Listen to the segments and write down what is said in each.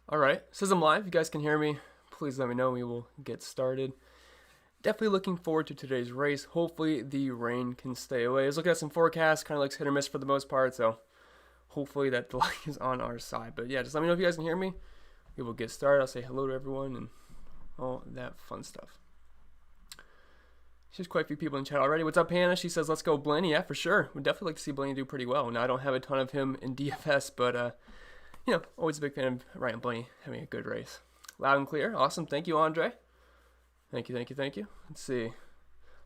All right, says I'm live. You guys can hear me. Please let me know. We will get started. Definitely looking forward to today's race. Hopefully the rain can stay away. I was looking at some forecasts, kind of looks hit or miss for the most part, so hopefully that the luck is on our side. But yeah, just let me know if you guys can hear me. We will get started. I'll say hello to everyone and all that fun stuff. There's quite a few people in chat already. What's up, Hannah? She says, let's go, Blaney. Yeah, for sure. We'd definitely like to see Blaney do pretty well. Now, I don't have a ton of him in DFS, but always a big fan of Ryan Blaney having a good race. Loud and clear. Awesome. Thank you, Andre. Thank you. Let's see.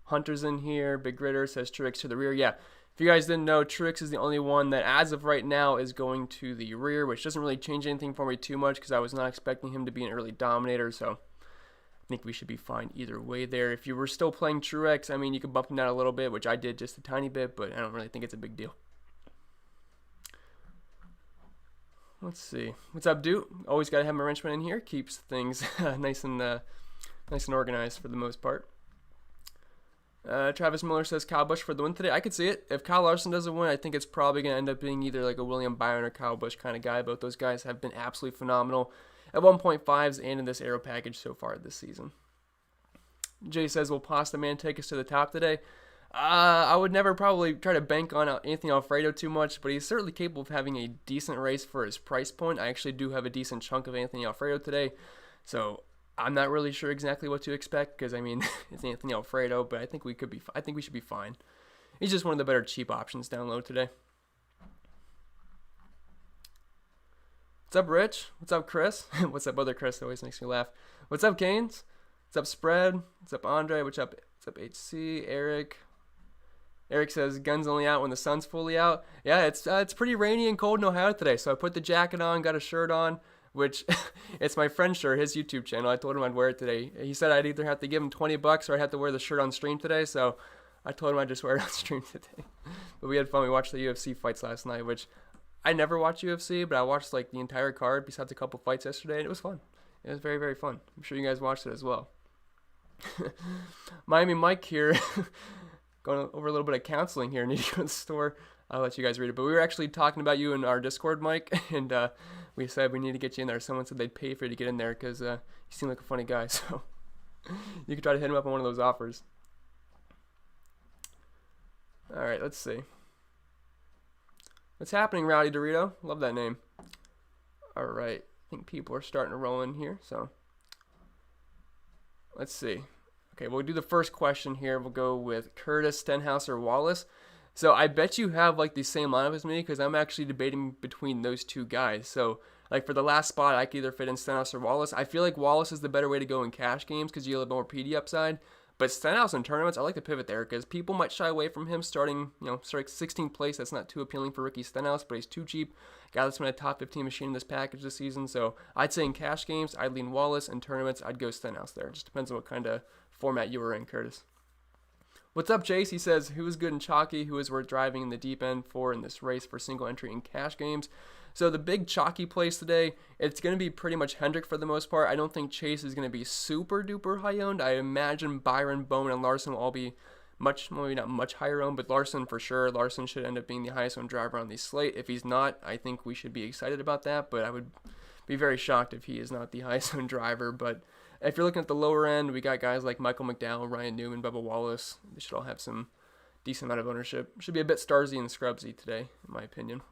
Hunter's in here. Big Gritter says Truex to the rear. Yeah, if you guys didn't know, Truex is the only one that, as of right now, is going to the rear, which doesn't really change anything for me too much because I was not expecting him to be an early Dominator, so I think we should be fine either way there. If you were still playing Truex, I mean, you could bump him down a little bit, which I did just a tiny bit, but I don't really think it's a big deal. Let's see. What's up, dude? Always got to have my wrenchman in here. Keeps things nice and organized for the most part. Travis Miller says Kyle Busch for the win today. I could see it. If Kyle Larson doesn't win, I think it's probably going to end up being either like a William Byron or Kyle Busch kind of guy. Both those guys have been absolutely phenomenal at 1.5s and in this aero package so far this season. Jay says, will Pasta Man take us to the top today? I would never probably try to bank on Anthony Alfredo too much, but he's certainly capable of having a decent race for his price point. I actually do have a decent chunk of Anthony Alfredo today, so I'm not really sure exactly what to expect because, I mean, it's Anthony Alfredo, but I think we should be fine. He's just one of the better cheap options down low today. What's up, Rich? What's up, Chris? What's up, other Chris? That always makes me laugh. What's up, Canes? What's up, Spread? What's up, Andre? What's up, HC? Eric? Eric says, guns only out when the sun's fully out. Yeah, it's pretty rainy and cold in Ohio today, so I put the jacket on, got a shirt on, which it's my friend's shirt, his YouTube channel. I told him I'd wear it today. He said I'd either have to give him $20 or I'd have to wear the shirt on stream today, so I told him I'd just wear it on stream today. But we had fun. We watched the UFC fights last night, which I never watch UFC, but I watched like the entire card besides a couple fights yesterday, and it was fun. It was very, very fun. I'm sure you guys watched it as well. Miami Mike here. Going over a little bit of counseling here. Need to go to the store. I'll let you guys read it. But we were actually talking about you in our Discord, Mike, and we said we need to get you in there. Someone said they'd pay for you to get in there because you seem like a funny guy. So you could try to hit him up on one of those offers. All right, let's see. What's happening, Rowdy Dorito? Love that name. All right. I think people are starting to roll in here. So let's see. Okay, we'll do the first question here. We'll go with Curtis, Stenhouse, or Wallace. So I bet you have like the same lineup as me because I'm actually debating between those two guys. So like for the last spot, I could either fit in Stenhouse or Wallace. I feel like Wallace is the better way to go in cash games because you have a more PD upside. But Stenhouse in tournaments, I like to pivot there because people might shy away from him starting 16th place. That's not too appealing for Ricky Stenhouse, but he's too cheap. Guy that's been a top 15 machine in this package this season. So I'd say in cash games, I'd lean Wallace. In tournaments, I'd go Stenhouse there. It just depends on what kind of format you were in, Curtis. What's up, Chase? He says, who is good and chalky? Who is worth driving in the deep end for in this race for single entry in cash games? So the big chalky plays today, it's going to be pretty much Hendrick for the most part. I don't think Chase is going to be super duper high owned. I imagine Byron, Bowman, and Larson will all be maybe not much higher owned, but Larson for sure. Larson should end up being the highest owned driver on the slate. If he's not, I think we should be excited about that, but I would be very shocked if he is not the highest owned driver. But if you're looking at the lower end, we got guys like Michael McDowell, Ryan Newman, Bubba Wallace. They should all have some decent amount of ownership. Should be a bit Starsy and Scrubsy today, in my opinion.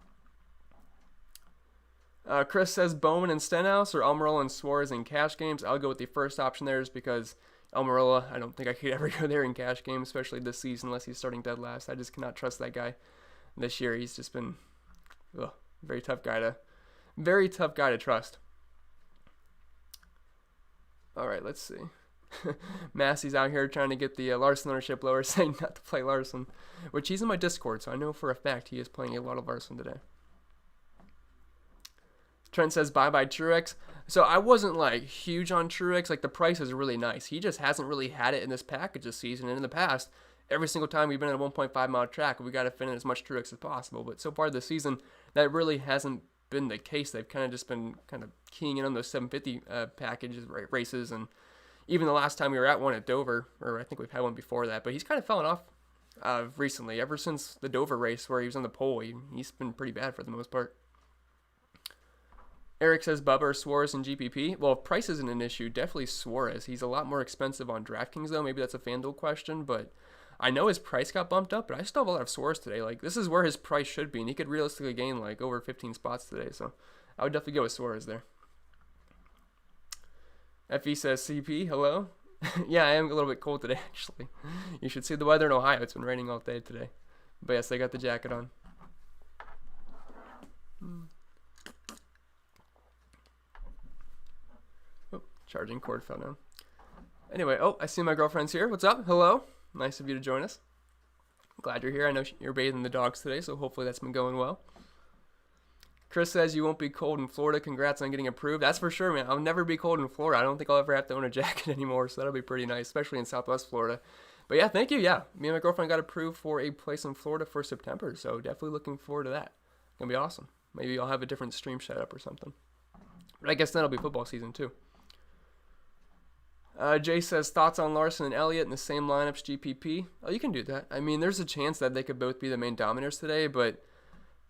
Chris says Bowman and Stenhouse or Almirola and Suarez in cash games. I'll go with the first option there just because Almirola, I don't think I could ever go there in cash games, especially this season unless he's starting dead last. I just cannot trust that guy. This year he's just been very tough guy to trust. All right, let's see. Massey's out here trying to get the Larson ownership lower, saying not to play Larson, which he's in my Discord, so I know for a fact he is playing a lot of Larson today. Trent says bye-bye Truex. So I wasn't like huge on Truex. Like the price is really nice. He just hasn't really had it in this package this season. And in the past, every single time we've been at a 1.5 mile track, we got to fit in as much Truex as possible. But so far this season, that really hasn't been the case. They've kind of just been kind of keying in on those 750 packages races. And even the last time we were at one at Dover, or I think we've had one before that, but he's kind of fallen off recently. Ever since the Dover race where he was on the pole, he's been pretty bad for the most part. Eric says Bubba or Suarez in GPP. Well, if price isn't an issue, definitely Suarez. He's a lot more expensive on DraftKings, though. Maybe that's a FanDuel question, but I know his price got bumped up, but I still have a lot of Suarez today. Like, this is where his price should be, and he could realistically gain, like, over 15 spots today, so I would definitely go with Suarez there. FE says, CP, hello? Yeah, I am a little bit cold today, actually. You should see the weather in Ohio. It's been raining all day today. But yes, I got the jacket on. Oh, charging cord fell down. Anyway, oh, I see my girlfriend's here. What's up? Hello. Nice of you to join us. Glad you're here. I know you're bathing the dogs today, so hopefully that's been going well. Chris says you won't be cold in Florida. Congrats on getting approved. That's for sure, man. I'll never be cold in Florida. I don't think I'll ever have to own a jacket anymore, so that'll be pretty nice, especially in Southwest Florida. But yeah, thank you. Yeah, me and my girlfriend got approved for a place in Florida for September, so definitely looking forward to that. It's going to be awesome. Maybe I'll have a different stream set up or something. But I guess that'll be football season too. Jay says, thoughts on Larson and Elliott in the same lineups GPP? Oh, you can do that. I mean, there's a chance that they could both be the main dominators today, but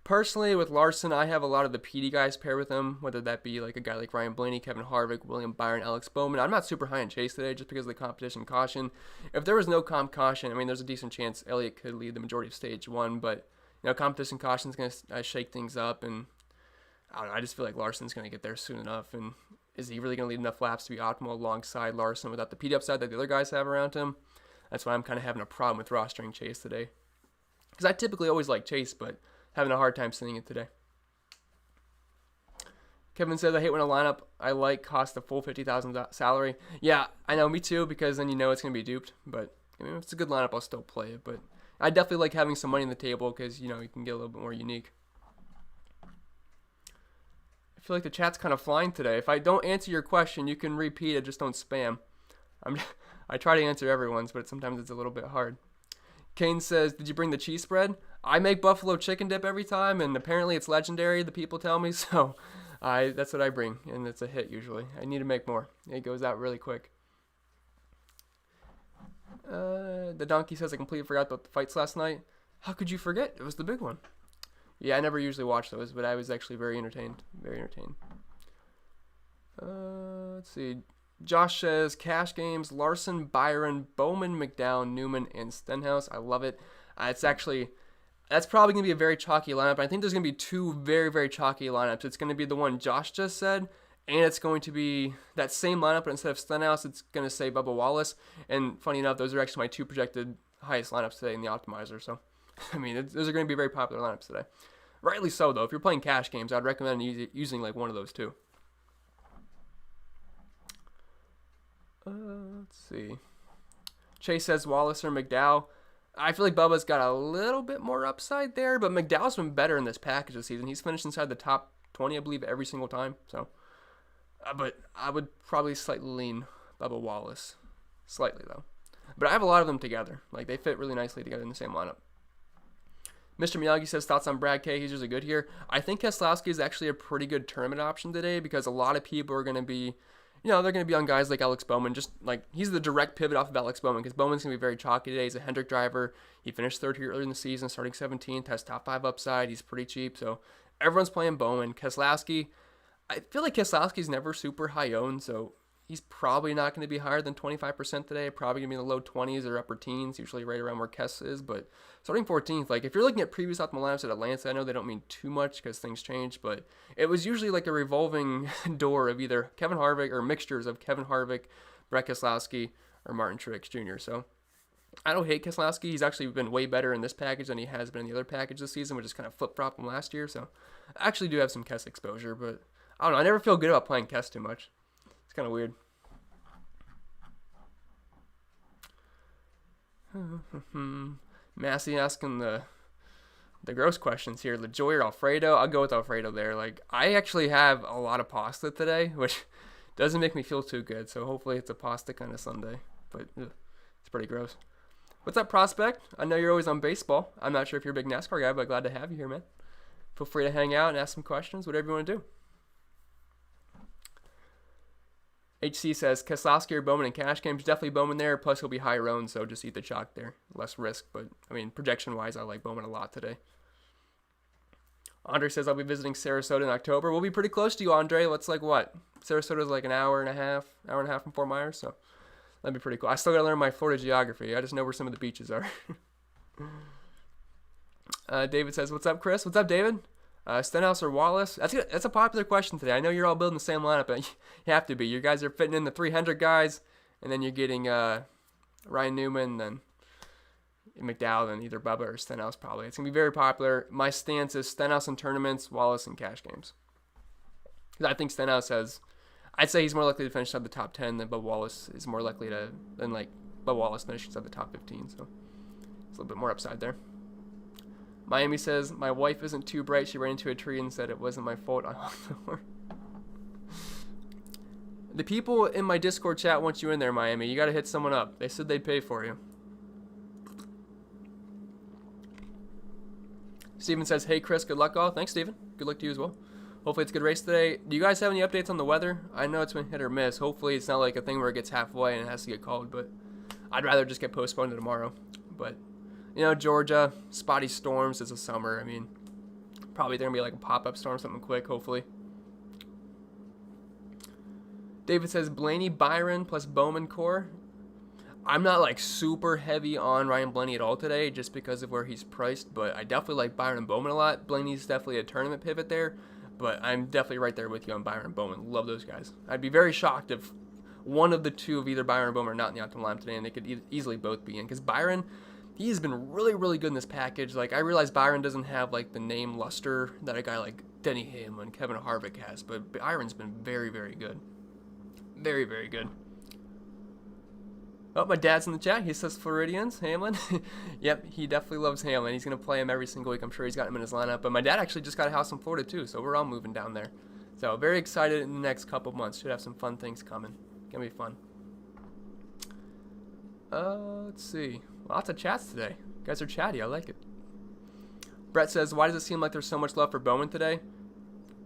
personally, with Larson, I have a lot of the PD guys pair with him, whether that be like a guy like Ryan Blaney, Kevin Harvick, William Byron, Alex Bowman. I'm not super high on Chase today just because of the competition caution. If there was no comp caution, I mean, there's a decent chance Elliott could lead the majority of stage one, but, you know, competition caution is going to shake things up, and I don't know, I just feel like Larson's going to get there soon enough, and is he really going to lead enough laps to be optimal alongside Larson without the PD upside that the other guys have around him? That's why I'm kind of having a problem with rostering Chase today. Because I typically always like Chase, but having a hard time seeing it today. Kevin says, I hate when a lineup I like costs a full $50,000 salary. Yeah, I know, me too, because then you know it's going to be duped. But I mean, if it's a good lineup, I'll still play it. But I definitely like having some money on the table because, you know, you can get a little bit more unique. I feel like the chat's kind of flying today. If I don't answer your question, you can repeat it. Just don't spam. I try to answer everyone's, but sometimes it's a little bit hard. Kane says, did you bring the cheese spread? I make buffalo chicken dip every time, and apparently it's legendary, the people tell me, so that's what I bring, and it's a hit usually. I need to make more. It goes out really quick. The donkey says, I completely forgot about the fights last night. How could you forget? It was the big one. Yeah, I never usually watch those, but I was actually very entertained. Very entertained. Let's see. Josh says, cash games, Larson, Byron, Bowman, McDowell, Newman, and Stenhouse. I love it. That's probably going to be a very chalky lineup. I think there's going to be two very, very chalky lineups. It's going to be the one Josh just said, and it's going to be that same lineup, but instead of Stenhouse, it's going to say Bubba Wallace. And funny enough, those are actually my two projected highest lineups today in the optimizer. So, I mean, those are going to be very popular lineups today. Rightly so, though. If you're playing cash games, I'd recommend using like one of those two. Let's see. Chase says Wallace or McDowell. I feel like Bubba's got a little bit more upside there, but McDowell's been better in this package this season. He's finished inside the top 20, I believe, every single time. So, but I would probably slightly lean Bubba Wallace. Slightly, though. But I have a lot of them together. Like, they fit really nicely together in the same lineup. Mr. Miyagi says, thoughts on Brad K. He's really good here. I think Keselowski is actually a pretty good tournament option today because a lot of people are going to be, you know, they're going to be on guys like Alex Bowman. Just like, he's the direct pivot off of Alex Bowman because Bowman's going to be very chalky today. He's a Hendrick driver. He finished third here early in the season, starting 17th, has top 5 upside. He's pretty cheap. So everyone's playing Bowman. Keselowski, I feel like Keselowski's never super high owned, so he's probably not going to be higher than 25% today. Probably going to be in the low 20s or upper teens, usually right around where Kes is. But starting 14th, like if you're looking at previous optimal lineups at Atlanta, I know they don't mean too much because things change, but it was usually like a revolving door of either Kevin Harvick or mixtures of Kevin Harvick, Brett Keselowski, or Martin Truex Jr. So I don't hate Keselowski. He's actually been way better in this package than he has been in the other package this season, which is kind of flip-flop from last year. So I actually do have some Kes exposure, but I don't know. I never feel good about playing Kes too much. It's kind of weird. Massey asking the gross questions here. LaJoy or Alfredo? I'll go with Alfredo there. Like, I actually have a lot of pasta today, which doesn't make me feel too good. So hopefully it's a pasta kind of Sunday. But it's pretty gross. What's up, Prospect? I know you're always on baseball. I'm not sure if you're a big NASCAR guy, but glad to have you here, man. Feel free to hang out and ask some questions, whatever you want to do. HC says, Keselowski or Bowman in cash games? Definitely Bowman there, plus he'll be higher owned, so just eat the chalk there. Less risk, but, I mean, projection-wise, I like Bowman a lot today. Andre says I'll be visiting Sarasota in October. We'll be pretty close to you, Andre. Let's like what? Sarasota's like an hour and a half from Fort Myers, so that'd be pretty cool. I still gotta learn my Florida geography. I just know where some of the beaches are. David says, "What's up, Chris? What's up, David? Stenhouse or Wallace?" That's a popular question today. I know you're all building the same lineup, but you have to be. You guys are fitting in the 300 guys, and then you're getting Ryan Newman, then McDowell, and either Bubba or Stenhouse probably. It's going to be very popular. My stance is Stenhouse in tournaments, Wallace in cash games. Because I think Stenhouse has, I'd say he's more likely to finish up the top 10 than Bubba Wallace is more likely to, than like Bubba Wallace finishes up the top 15. So it's a little bit more upside there. Miami says, my wife isn't too bright. She ran into a tree and said it wasn't my fault. The people in my Discord chat want you in there, Miami. You got to hit someone up. They said they'd pay for you. Steven says, hey, Chris, good luck all. Thanks, Steven. Good luck to you as well. Hopefully it's a good race today. Do you guys have any updates on the weather? I know it's been hit or miss. Hopefully it's not like a thing where it gets halfway and it has to get called, but I'd rather just get postponed to tomorrow. But, you know, Georgia, spotty storms. It's a summer. I mean, probably they're going to be like a pop-up storm, something quick, hopefully. David says, Blaney, Byron, plus Bowman core. I'm not like super heavy on Ryan Blaney at all today just because of where he's priced, but I definitely like Byron and Bowman a lot. Blaney's definitely a tournament pivot there, but I'm definitely right there with you on Byron and Bowman. Love those guys. I'd be very shocked if one of the two of either Byron or Bowman are not in the optimal lineup today, and they could easily both be in, because Byron, he's been really, really good in this package. Like, I realize Byron doesn't have like the name luster that a guy like Denny Hamlin and Kevin Harvick has, but Byron's been very, very good. Very, very good. Oh, my dad's in the chat. He says Floridians, Hamlin. Yep, he definitely loves Hamlin. He's going to play him every single week. I'm sure he's got him in his lineup. But my dad actually just got a house in Florida, too, so we're all moving down there. So very excited in the next couple months. Should have some fun things coming. Going to be fun. Let's see. Lots of chats today. You guys are chatty. I like it. Brett says, why does it seem like there's so much love for Bowman today?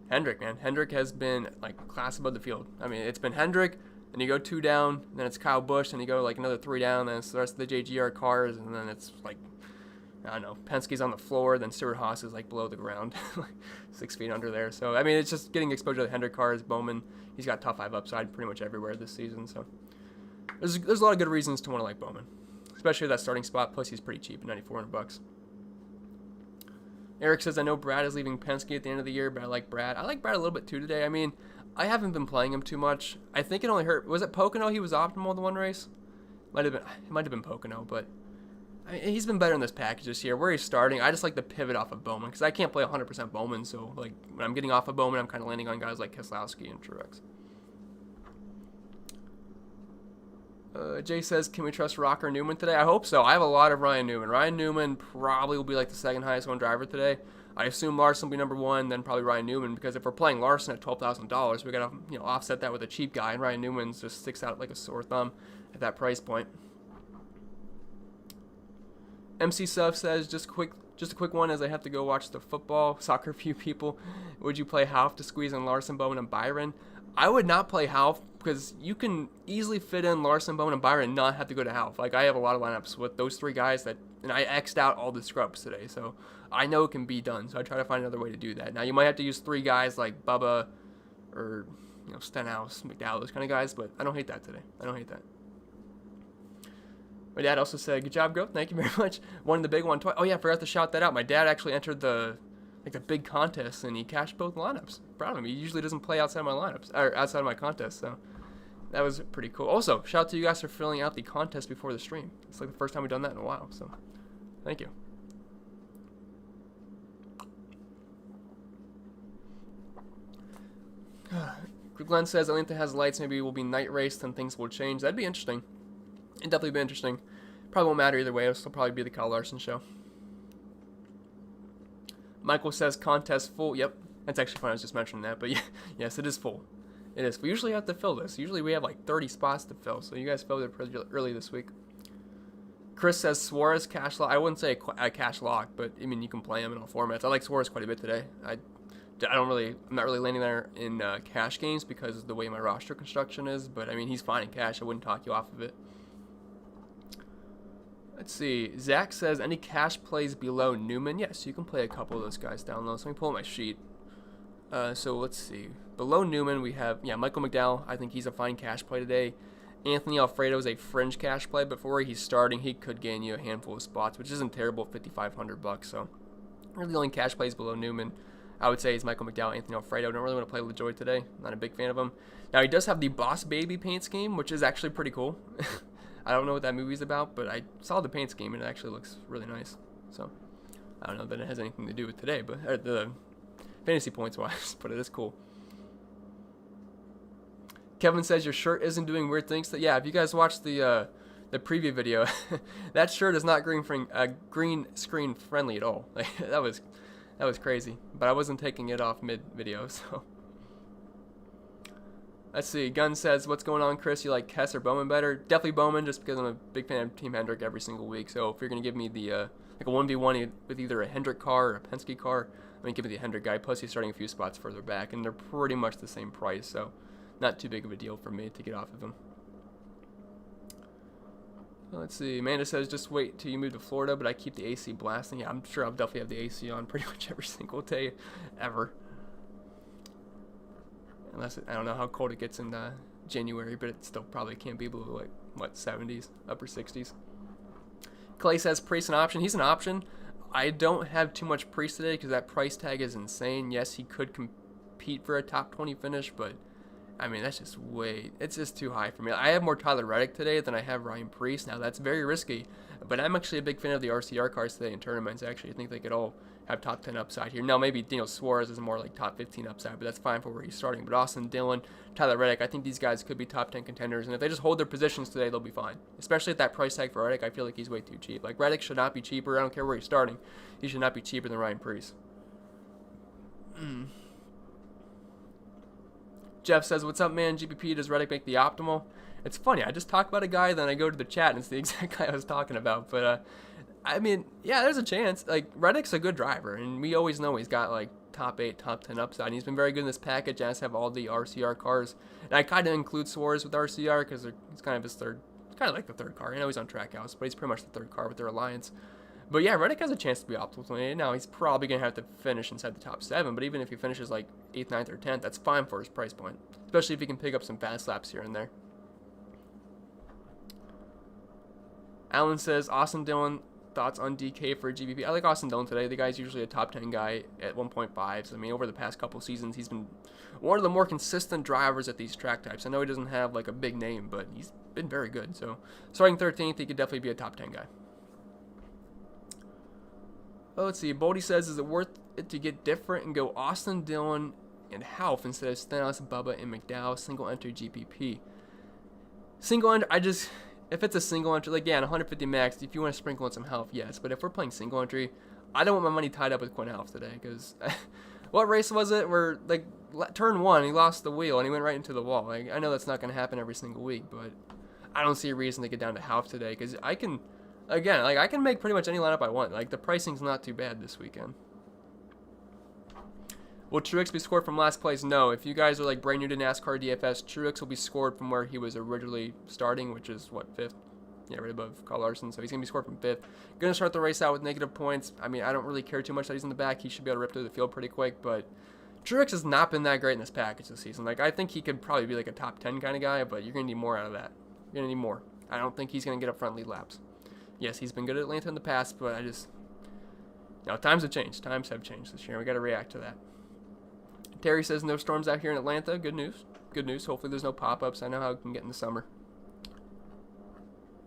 Hendrick, man. Hendrick has been, like, class above the field. I mean, it's been Hendrick. Then you go 2 down, then it's Kyle Busch, then you go like another 3 down, then it's the rest of the JGR cars, and then it's like, I don't know, Penske's on the floor, then Stuart Haas is like below the ground, like 6 feet under there. So, I mean, it's just getting exposure to the Hendrick cars. Bowman, he's got top 5 upside pretty much everywhere this season. So, there's a lot of good reasons to want to like Bowman, especially that starting spot, plus he's pretty cheap at $9,400. Eric says, I know Brad is leaving Penske at the end of the year, but I like Brad. I like Brad a little bit too today. I mean, I haven't been playing him too much. I think it only hurt. Was it Pocono he was optimal the one race? It might have been Pocono, but I mean, he's been better in this package this year. Where he's starting, I just like the pivot off of Bowman because I can't play 100% Bowman. So like when I'm getting off of Bowman, I'm kind of landing on guys like Keselowski and Truex. Jay says, can we trust Rocker Newman today? I hope so. I have a lot of Ryan Newman. Ryan Newman probably will be like the second highest one driver today. I assume Larson will be number 1, then probably Ryan Newman, because if we're playing Larson at $12,000, we got to offset that with a cheap guy, and Ryan Newman just sticks out like a sore thumb at that price point. MC Sub says, just a quick one as I have to go watch the soccer few people. Would you play Half to squeeze in Larson, Bowman, and Byron? I would not play Half because you can easily fit in Larson, Bowman, and Byron and not have to go to Half. Like, I have a lot of lineups with those 3 guys and I X'd out all the scrubs today, so I know it can be done. So I try to find another way to do that. Now, you might have to use 3 guys like Bubba or Stenhouse, McDowell, those kind of guys, but I don't hate that today. I don't hate that. My dad also said, good job, Go. Thank you very much. Won the big one twice. Oh, yeah, I forgot to shout that out. My dad actually entered the big contest, and he cashed both lineups. Proud of him. He usually doesn't play outside my lineups, or outside of my contest, so that was pretty cool. Also, shout out to you guys for filling out the contest before the stream. It's like the first time we've done that in a while, so thank you. Glenn says, Atlanta has lights. Maybe it will be night race, then things will change. That'd be interesting. It'd definitely be interesting. Probably won't matter either way. It'll still probably be the Kyle Larson show. Michael says, contest full. Yep. That's actually fun. I was just mentioning that. But yeah, yes, it is full. It is. We usually have to fill this. Usually we have like 30 spots to fill. So you guys filled it pretty early this week. Chris says, Suarez cash lock. I wouldn't say a cash lock, but I mean, you can play him in all formats. I like Suarez quite a bit today. I'm not really landing there in cash games because of the way my roster construction is. But I mean, he's fine in cash. I wouldn't talk you off of it. Let's see. Zach says, any cash plays below Newman? Yes, you can play a couple of those guys down low. So let me pull up my sheet. So let's see. Below Newman, we have, Michael McDowell. I think he's a fine cash play today. Anthony Alfredo is a fringe cash play, but for where he's starting, he could gain you a handful of spots, which isn't terrible at $5,500. So really the only cash plays below Newman, I would say, is Michael McDowell, Anthony Alfredo. Don't really want to play LaJoy today. Not a big fan of him. Now, he does have the Boss Baby paint scheme, which is actually pretty cool. I don't know what that movie's about, but I saw the paint scheme, and it actually looks really nice. So I don't know that it has anything to do with today, but the fantasy points-wise, but it is cool. Kevin says your shirt isn't doing weird things. Yeah, if you guys watched the preview video, that shirt is not green screen friendly at all. Like, that was crazy. But I wasn't taking it off mid video, so. Let's see. Gunn says, what's going on, Chris? You like Kess or Bowman better? Definitely Bowman, just because I'm a big fan of Team Hendrick every single week. So if you're gonna give me the like a 1v1 with either a Hendrick car or a Penske car, I'm gonna give me the Hendrick guy. Plus he's starting a few spots further back, and they're pretty much the same price. So not too big of a deal for me to get off of him. Let's see. Amanda says, just wait till you move to Florida, but I keep the AC blasting. Yeah, I'm sure I'll definitely have the AC on pretty much every single day ever. Unless I don't know how cold it gets in January, but it still probably can't be below, like, what, 70s, upper 60s. Clay says, Priest an option. He's an option. I don't have too much Priest today because that price tag is insane. Yes, he could compete for a top 20 finish, but I mean, that's just it's just too high for me. I have more Tyler Reddick today than I have Ryan Priest. Now, that's very risky, but I'm actually a big fan of the RCR cars today in tournaments. Actually, I think they could all have top 10 upside here. Now, maybe Daniel Suarez is more like top 15 upside, but that's fine for where he's starting. But Austin Dillon, Tyler Reddick, I think these guys could be top 10 contenders, and if they just hold their positions today, they'll be fine. Especially at that price tag for Reddick, I feel like he's way too cheap. Like, Reddick should not be cheaper. I don't care where he's starting. He should not be cheaper than Ryan Priest. Jeff says, what's up, man? GPP, does Reddick make the optimal? It's funny. I just talk about a guy, then I go to the chat, and it's the exact guy I was talking about. But, I mean, yeah, there's a chance. Like, Reddick's a good driver, and we always know he's got, like, top 8, top 10 upside. And he's been very good in this package. I just have all the RCR cars. And I kind of include Suarez with RCR because it's kind of his third, kind of like the third car. I know he's on Trackhouse, but he's pretty much the third car with their alliance. But yeah, Reddick has a chance to be optimal. Now, he's probably going to have to finish inside the top 7, but even if he finishes like 8th, 9th, or 10th, that's fine for his price point, especially if he can pick up some fast laps here and there. Alan says, Austin Dillon, thoughts on DK for GPP? I like Austin Dillon today. The guy's usually a top 10 guy at 1.5. So, I mean, over the past couple seasons, he's been one of the more consistent drivers at these track types. I know he doesn't have like a big name, but he's been very good. So, starting 13th, he could definitely be a top 10 guy. Oh, let's see. Boldy says, is it worth it to get different and go Austin Dillon and Half instead of Stenhouse, Bubba, and McDowell, single entry GPP? Single entry, if it's a single entry, like, yeah, 150 max, if you want to sprinkle in some Half, yes. But if we're playing single entry, I don't want my money tied up with Quinn Half today, because what race was it where, like, turn 1, he lost the wheel and he went right into the wall? Like, I know that's not going to happen every single week, but I don't see a reason to get down to Half today, because I can make pretty much any lineup I want. Like, the pricing's not too bad this weekend. Will Truex be scored from last place? No. If you guys are, like, brand new to NASCAR DFS, Truex will be scored from where he was originally starting, which is, what, 5th? Yeah, right above Kyle Larson. So he's going to be scored from 5th. Going to start the race out with negative points. I mean, I don't really care too much that he's in the back. He should be able to rip through the field pretty quick. But Truex has not been that great in this package this season. Like, I think he could probably be, like, a top 10 kind of guy, but you're going to need more out of that. You're going to need more. I don't think he's going to get up front lead laps. Yes, he's been good at Atlanta in the past, but times have changed. Times have changed this year. We got to react to that. Terry says no storms out here in Atlanta. Good news. Good news. Hopefully there's no pop-ups. I know how it can get in the summer.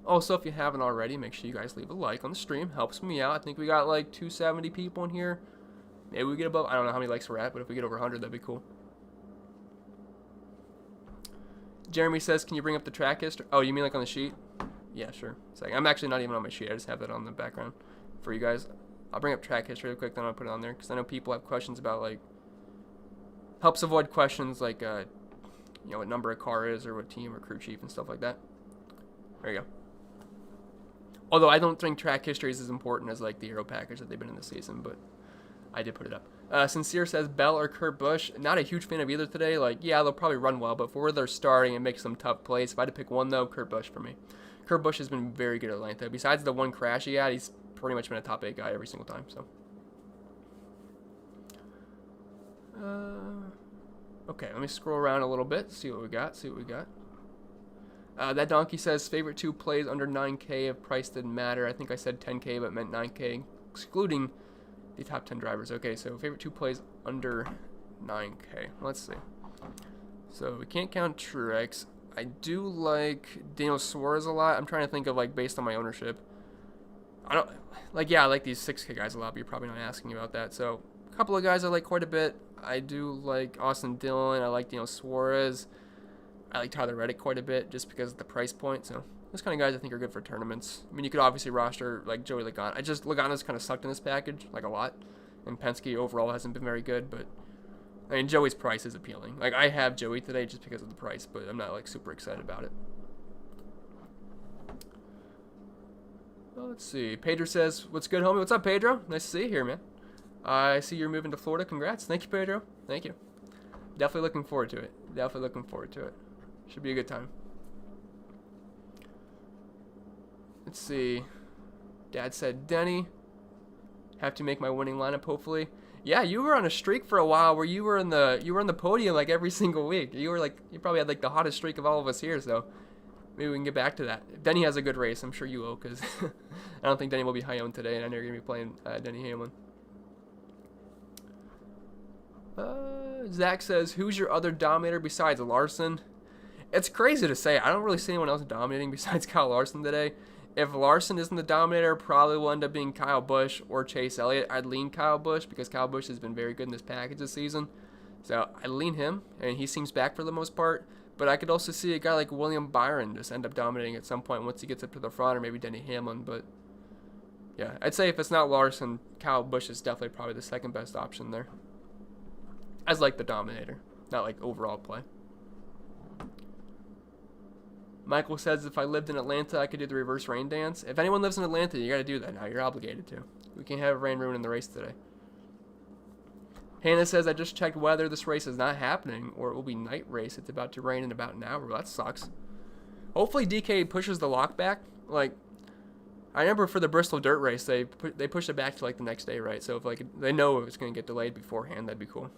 Also, if you haven't already, make sure you guys leave a like on the stream. Helps me out. I think we got like 270 people in here. Maybe we get above, I don't know how many likes we're at, but if we get over 100, that'd be cool. Jeremy says, can you bring up the track history? Oh, you mean like on the sheet? Yeah, sure. I'm actually not even on my sheet. I just have that on the background for you guys. I'll bring up track history real quick, then I'll put it on there, because I know people have questions about, like, helps avoid questions like, what number a car is or what team or crew chief and stuff like that. There you go. Although I don't think track history is as important as, like, the hero package that they've been in this season, but I did put it up. Sincere says Bell or Kurt Busch. Not a huge fan of either today. Like, yeah, they'll probably run well, but for where they're starting, it makes them tough plays. If I had to pick one, though, Kurt Busch for me. Kurt Busch has been very good at Atlanta. Besides the one crash he had, he's pretty much been a top 8 guy every single time. So, okay, let me scroll around a little bit, see what we got. That donkey says favorite 2 plays under 9K if price didn't matter. I think I said 10K, but meant 9K, excluding the top 10 drivers. Okay, so favorite 2 plays under 9K. Let's see. So we can't count Truex. I do like Daniel Suarez a lot. I'm trying to think of, like, based on my ownership. I don't like. Yeah, I like these 6K guys a lot, but you're probably not asking about that. So a couple of guys I like quite a bit. I do like Austin Dillon. I like Daniel Suarez. I like Tyler Reddick quite a bit just because of the price point. So those kind of guys I think are good for tournaments. I mean, you could obviously roster like Joey Logano. Logano's kind of sucked in this package, like, a lot. And Penske overall hasn't been very good, but I mean, Joey's price is appealing. Like, I have Joey today just because of the price, but I'm not, like, super excited about it. Well, let's see. Pedro says, what's good, homie? What's up, Pedro? Nice to see you here, man. I see you're moving to Florida. Congrats. Thank you, Pedro. Thank you. Definitely looking forward to it. Should be a good time. Let's see. Dad said Denny. Have to make my winning lineup, hopefully. Yeah, you were on a streak for a while where you were in the podium like every single week. You probably had like the hottest streak of all of us here, so maybe we can get back to that. If Denny has a good race, I'm sure you will, because I don't think Denny will be high owned today, and I know you're going to be playing Denny Hamlin. Zach says, who's your other Dominator besides Larson? It's crazy to say. I don't really see anyone else dominating besides Kyle Larson today. If Larson isn't the Dominator, probably will end up being Kyle Busch or Chase Elliott. I'd lean Kyle Busch because Kyle Busch has been very good in this package this season. So I'd lean him, and he seems back for the most part. But I could also see a guy like William Byron just end up dominating at some point once he gets up to the front, or maybe Denny Hamlin. But yeah, I'd say if it's not Larson, Kyle Busch is definitely probably the second best option there. As like the Dominator, not like overall play. Michael says, if I lived in Atlanta, I could do the reverse rain dance. If anyone lives in Atlanta, you got to do that now. You're obligated to. We can't have rain ruining the race today. Hannah says, I just checked weather. This race is not happening, or it will be night race. It's about to rain in about an hour. Well, that sucks. Hopefully DK pushes the lock back. Like, I remember for the Bristol dirt race, they pushed it back to like the next day, right? So if like they know it was going to get delayed beforehand, that'd be cool.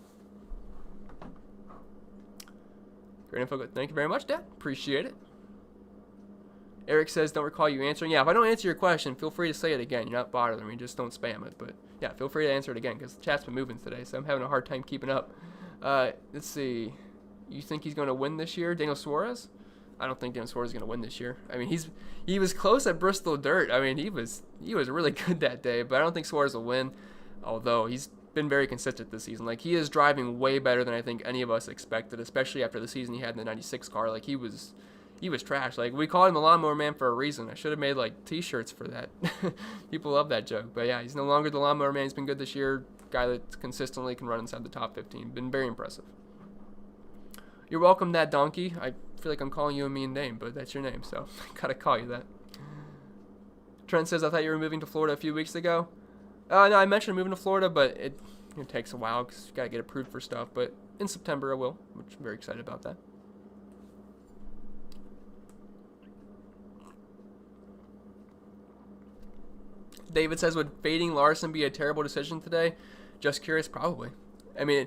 Great info. Thank you very much, Dad. Appreciate it. Eric says, don't recall you answering. Yeah, if I don't answer your question, feel free to say it again. You're not bothering me. Just don't spam it. But, yeah, feel free to answer it again because the chat's been moving today, so I'm having a hard time keeping up. Let's see. You think he's going to win this year? Daniel Suarez? I don't think Daniel Suarez is going to win this year. I mean, he was close at Bristol Dirt. I mean, he was really good that day, but I don't think Suarez will win, although he's been very consistent this season. Like, he is driving way better than I think any of us expected, especially after the season he had in the 96 car. Like, he was trash. Like, we called him the Lawnmower Man for a reason. I should have made, like, t-shirts for that. People love that joke. But, yeah, he's no longer the Lawnmower Man. He's been good this year. Guy that consistently can run inside the top 15. Been very impressive. You're welcome, that donkey. I feel like I'm calling you a mean name, but that's your name, so I gotta call you that. Trent says, I thought you were moving to Florida a few weeks ago. No, I mentioned moving to Florida, but it takes a while because you gotta get approved for stuff. But in September I will, which I'm very excited about that. David says, would fading Larson be a terrible decision today? Just curious, probably. I mean,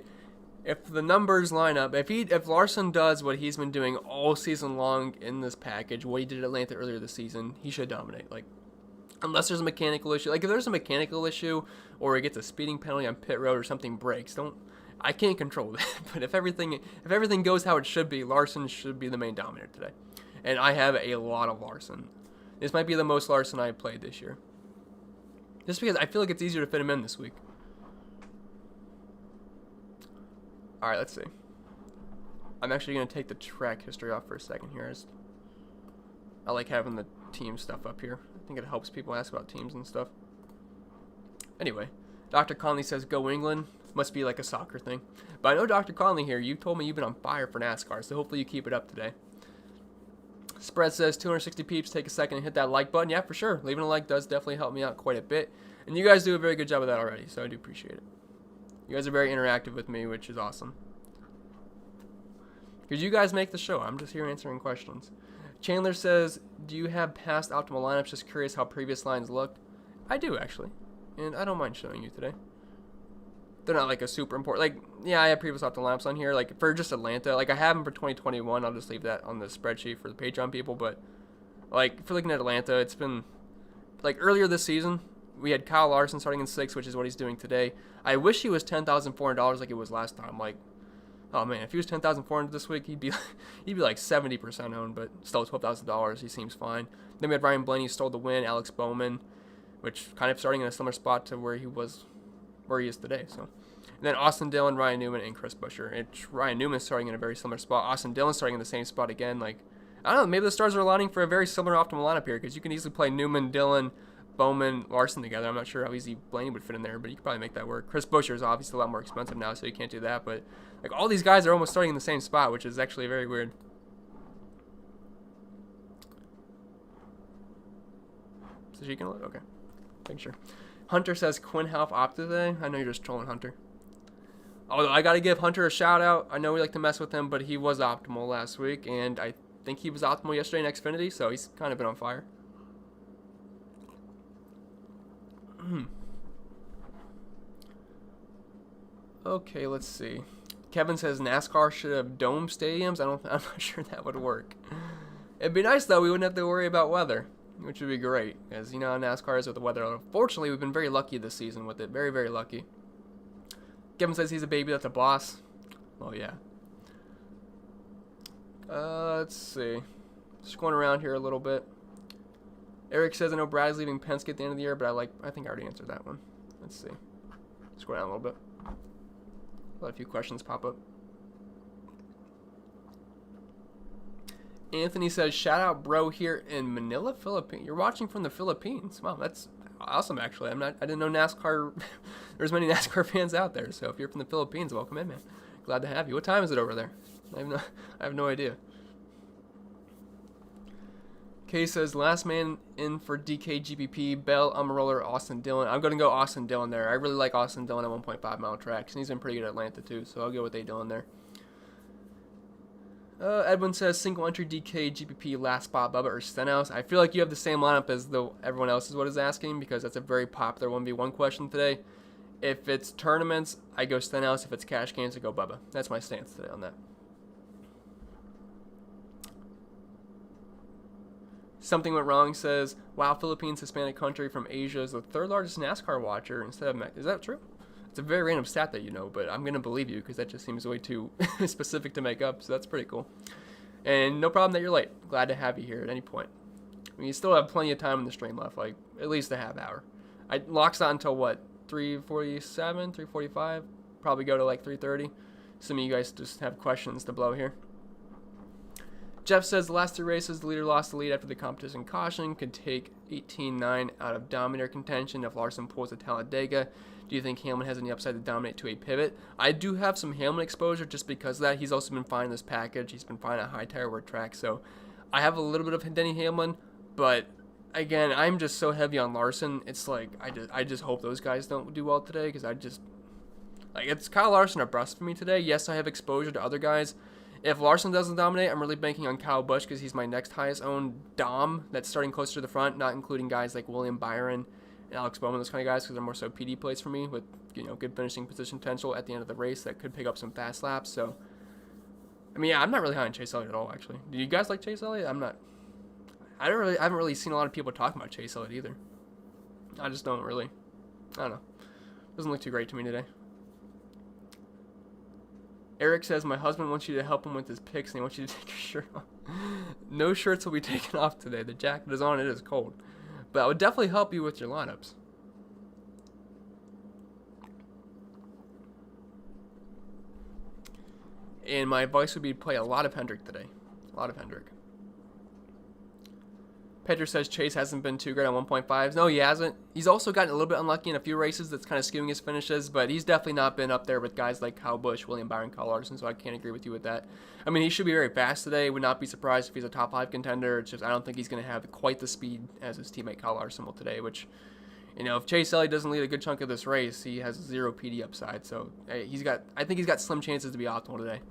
if the numbers line up, if Larson does what he's been doing all season long in this package, what he did at Atlanta earlier this season, he should dominate. Like, unless there's a mechanical issue. Like, if there's a mechanical issue or he gets a speeding penalty on pit road or something breaks, I can't control that. But if everything goes how it should be, Larson should be the main dominator today. And I have a lot of Larson. This might be the most Larson I've played this year. Just because I feel like it's easier to fit him in this week. Alright, let's see. I'm actually going to take the track history off for a second here. I like having the team stuff up here. I think it helps people ask about teams and stuff. Anyway, Dr. Conley says, go England. Must be like a soccer thing. But I know Dr. Conley here, you told me you've been on fire for NASCAR, so hopefully you keep it up today. Spread says 260 peeps. Take a second and hit that like button. Yeah, for sure. Leaving a like does definitely help me out quite a bit. And you guys do a very good job of that already, so I do appreciate it. You guys are very interactive with me, which is awesome. Because you guys make the show. I'm just here answering questions. Chandler says, do you have past optimal lineups? Just curious how previous lines looked. I do, actually. And I don't mind showing you today. They're not like a super important. Like, yeah, I have previous optimal lineups on here. Like, for just Atlanta. Like, I have them for 2021. I'll just leave that on the spreadsheet for the Patreon people. But, like, for looking at Atlanta, it's been, like, earlier this season, we had Kyle Larson starting in 6, which is what he's doing today. I wish he was $10,400 like it was last time. Like, oh man, if he was $10,400 this week, he'd be like 70% owned, but still $12,000. He seems fine. Then we had Ryan Blaney stole the win, Alex Bowman, which kind of starting in a similar spot to where he is today. So, and then Austin Dillon, Ryan Newman, and Chris Buescher. And Ryan Newman starting in a very similar spot. Austin Dillon starting in the same spot again. Like, I don't know, maybe the stars are aligning for a very similar optimal lineup here because you can easily play Newman, Dillon, Bowman, Larson together. I'm not sure how easy Blaney would fit in there, but you could probably make that work. Chris Buescher is obviously a lot more expensive now, so you can't do that. But like all these guys are almost starting in the same spot, which is actually very weird. So she can look? Okay. Make sure. Hunter says Quinn Half opted today. I know you're just trolling Hunter. Although I got to give Hunter a shout out. I know we like to mess with him, but he was optimal last week, and I think he was optimal yesterday in Xfinity, so he's kind of been on fire. Okay, let's see. Kevin says NASCAR should have dome stadiums. I'm not sure that would work. It'd be nice though. We wouldn't have to worry about weather, which would be great. As you know, NASCAR is with the weather. Unfortunately, we've been very lucky this season with it. Very, very lucky. Kevin says he's a baby that's a boss. Well, yeah. Let's see. Just going around here a little bit. Eric says, I know Brad's leaving Penske at the end of the year, but I think I already answered that one. Let's see. Scroll down a little bit. Let a few questions pop up. Anthony says, shout out bro here in Manila, Philippines. You're watching from the Philippines. Wow, that's awesome actually. I didn't know NASCAR, there's many NASCAR fans out there. So if you're from the Philippines, welcome in, man. Glad to have you. What time is it over there? I have no idea. Kay says, last man in for DK GPP, Bell, Amarola, Austin Dillon. I'm going to go Austin Dillon there. I really like Austin Dillon at 1.5 mile tracks, and he's been pretty good at Atlanta too, so I'll go with A Dillon there. Edwin says, single entry DK GPP, last spot, Bubba or Stenhouse. I feel like you have the same lineup as everyone else is what is asking, because that's a very popular 1v1 question today. If it's tournaments, I go Stenhouse. If it's cash games, I go Bubba. That's my stance today on that. Something went wrong says, wow, Philippines, Hispanic country from Asia is the third largest NASCAR watcher instead of Mexico. Is that true? It's a very random stat that you know, but I'm going to believe you because that just seems way too specific to make up, so that's pretty cool. And no problem that you're late. Glad to have you here at any point. I mean, you still have plenty of time in the stream left, like at least a half hour. Locks not until what, 3:47, 3:45? Probably go to like 3:30. Some of you guys just have questions to blow here. Jeff says the last 3 races, the leader lost the lead after the competition caution. Could take 18-9 out of Dominator contention if Larson pulls at Talladega. Do you think Hamlin has any upside to dominate to a pivot? I do have some Hamlin exposure just because of that. He's also been fine in this package. He's been fine at high tire wear tracks. So I have a little bit of Denny Hamlin, but again, I'm just so heavy on Larson. It's like I just hope those guys don't do well today because it's Kyle Larson or bust for me today. Yes, I have exposure to other guys. If Larson doesn't dominate, I'm really banking on Kyle Busch because he's my next highest owned Dom that's starting closer to the front, not including guys like William Byron and Alex Bowman, those kind of guys, because they're more so PD plays for me with good finishing position potential at the end of the race that could pick up some fast laps. So, I mean, yeah, I'm not really high on Chase Elliott at all, actually. Do you guys like Chase Elliott? I'm not. I haven't really seen a lot of people talking about Chase Elliott either. I just don't really. I don't know. Doesn't look too great to me today. Eric says, my husband wants you to help him with his picks and he wants you to take your shirt off. No shirts will be taken off today. The jacket is on. It is cold. But I would definitely help you with your lineups. And my advice would be to play a lot of Hendrick today. A lot of Hendrick. Pedro says Chase hasn't been too great on 1.5s. No, he hasn't. He's also gotten a little bit unlucky in a few races that's kind of skewing his finishes, but he's definitely not been up there with guys like Kyle Busch, William Byron, Kyle Larson, so I can't agree with you with that. I mean, he should be very fast today. Would not be surprised if he's a top 5 contender. It's just I don't think he's going to have quite the speed as his teammate Kyle Larson will today, which, if Chase Elliott doesn't lead a good chunk of this race, he has 0 PD upside. So I think he's got slim chances to be optimal today.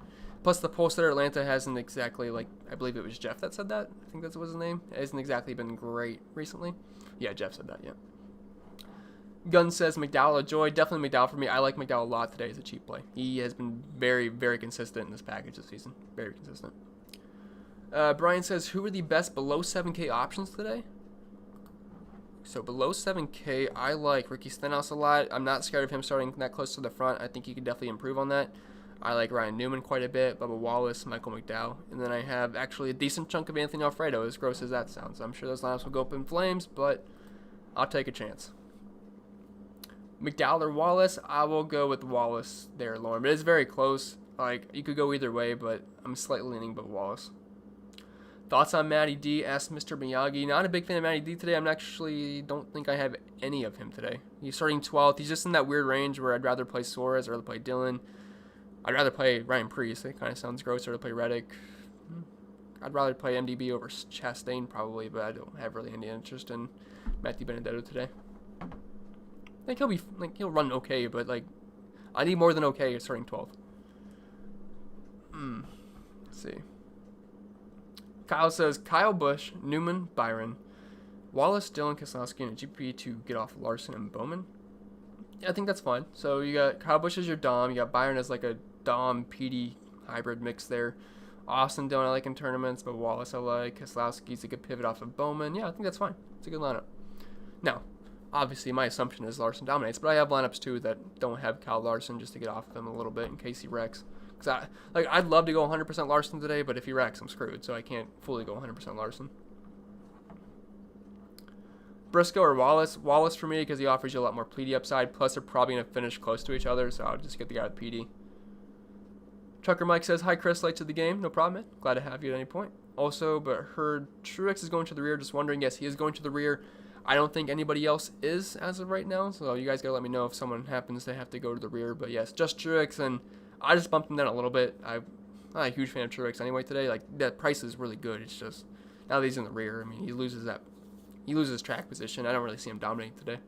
Plus, the pollster at Atlanta hasn't exactly, like, I believe it was Jeff that said that. I think that was his name. It hasn't exactly been great recently. Yeah, Jeff said that, yeah. Gunn says McDowell a joy. Definitely McDowell for me. I like McDowell a lot today as a cheap play. He has been very, very consistent in this package this season. Very consistent. Brian says, who are the best below 7K options today? So below 7K, I like Ricky Stenhouse a lot. I'm not scared of him starting that close to the front. I think he could definitely improve on that. I like Ryan Newman quite a bit, Bubba Wallace, Michael McDowell. And then I have actually a decent chunk of Anthony Alfredo, as gross as that sounds. I'm sure those lineups will go up in flames, but I'll take a chance. McDowell or Wallace, I will go with Wallace there, Lauren. But it's very close. Like, you could go either way, but I'm slightly leaning but Wallace. Thoughts on Matty D? Asked Mr. Miyagi. Not a big fan of Matty D today. Don't think I have any of him today. He's starting 12th. He's just in that weird range where I'd rather play Suarez or rather play Dylan. I'd rather play Ryan Priest. It kind of sounds gross. Or to play Reddick. I'd rather play MDB over Chastain probably, but I don't have really any interest in Matthew Benedetto today. I think he'll run okay, but like I need more than okay at starting 12th. Let's see. Kyle says Kyle Busch, Newman, Byron, Wallace, Dylan, Keselowski, and a GP to get off Larson and Bowman. Yeah, I think that's fine. So you got Kyle Busch as your Dom. You got Byron as like a Dom PD hybrid mix there. Austin Dillon I like in tournaments, but Wallace I like. Keselowski's a good pivot off of Bowman. Yeah, I think that's fine. It's a good lineup. Now, obviously my assumption is Larson dominates, but I have lineups too that don't have Kyle Larson just to get off of him a little bit in case he wrecks. Because I'd love to go 100% Larson today, but if he wrecks, I'm screwed, so I can't fully go 100% Larson. Briscoe or Wallace? Wallace for me because he offers you a lot more PD upside, plus they're probably going to finish close to each other, so I'll just get the guy with PD. Trucker Mike says, hi Chris, late to the game. No problem, man. Glad to have you at any point. Also, but heard Truex is going to the rear. Just wondering, yes, he is going to the rear. I don't think anybody else is as of right now, so you guys got to let me know if someone happens to have to go to the rear. But yes, just Truex, and I just bumped him down a little bit. I'm not a huge fan of Truex anyway today. Like, that price is really good. It's just, now that he's in the rear, I mean, he loses track position. I don't really see him dominating today.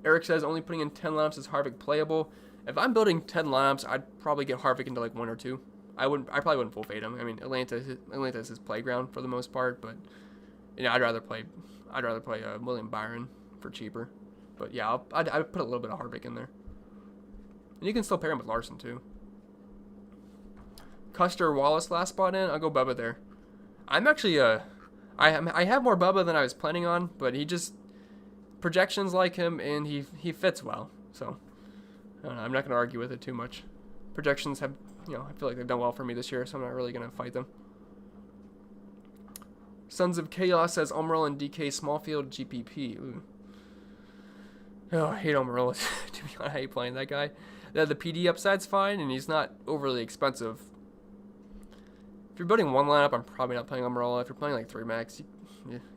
Eric says, only putting in 10 lineups is Harvick playable. If I'm building 10 lineups, I'd probably get Harvick into like 1 or 2. I probably wouldn't full fade him. I mean, Atlanta is his playground for the most part, but you know, I'd rather play William Byron for cheaper. But yeah, I'd put a little bit of Harvick in there. And you can still pair him with Larson too. Custer Wallace last spot in. I'll go Bubba there. I'm actually I have more Bubba than I was planning on, but he just projections like him and he fits well. So I don't know, I'm not gonna argue with it too much. Projections have, you know, I feel like they've done well for me this year, so I'm not really gonna fight them. Sons of Chaos says Almirola and DK Smallfield GPP. Ooh. Oh, I hate Almirola. To be honest, I hate playing that guy. The PD upside's fine, and he's not overly expensive. If you're building one lineup, I'm probably not playing Almirola. If you're playing like 3 max,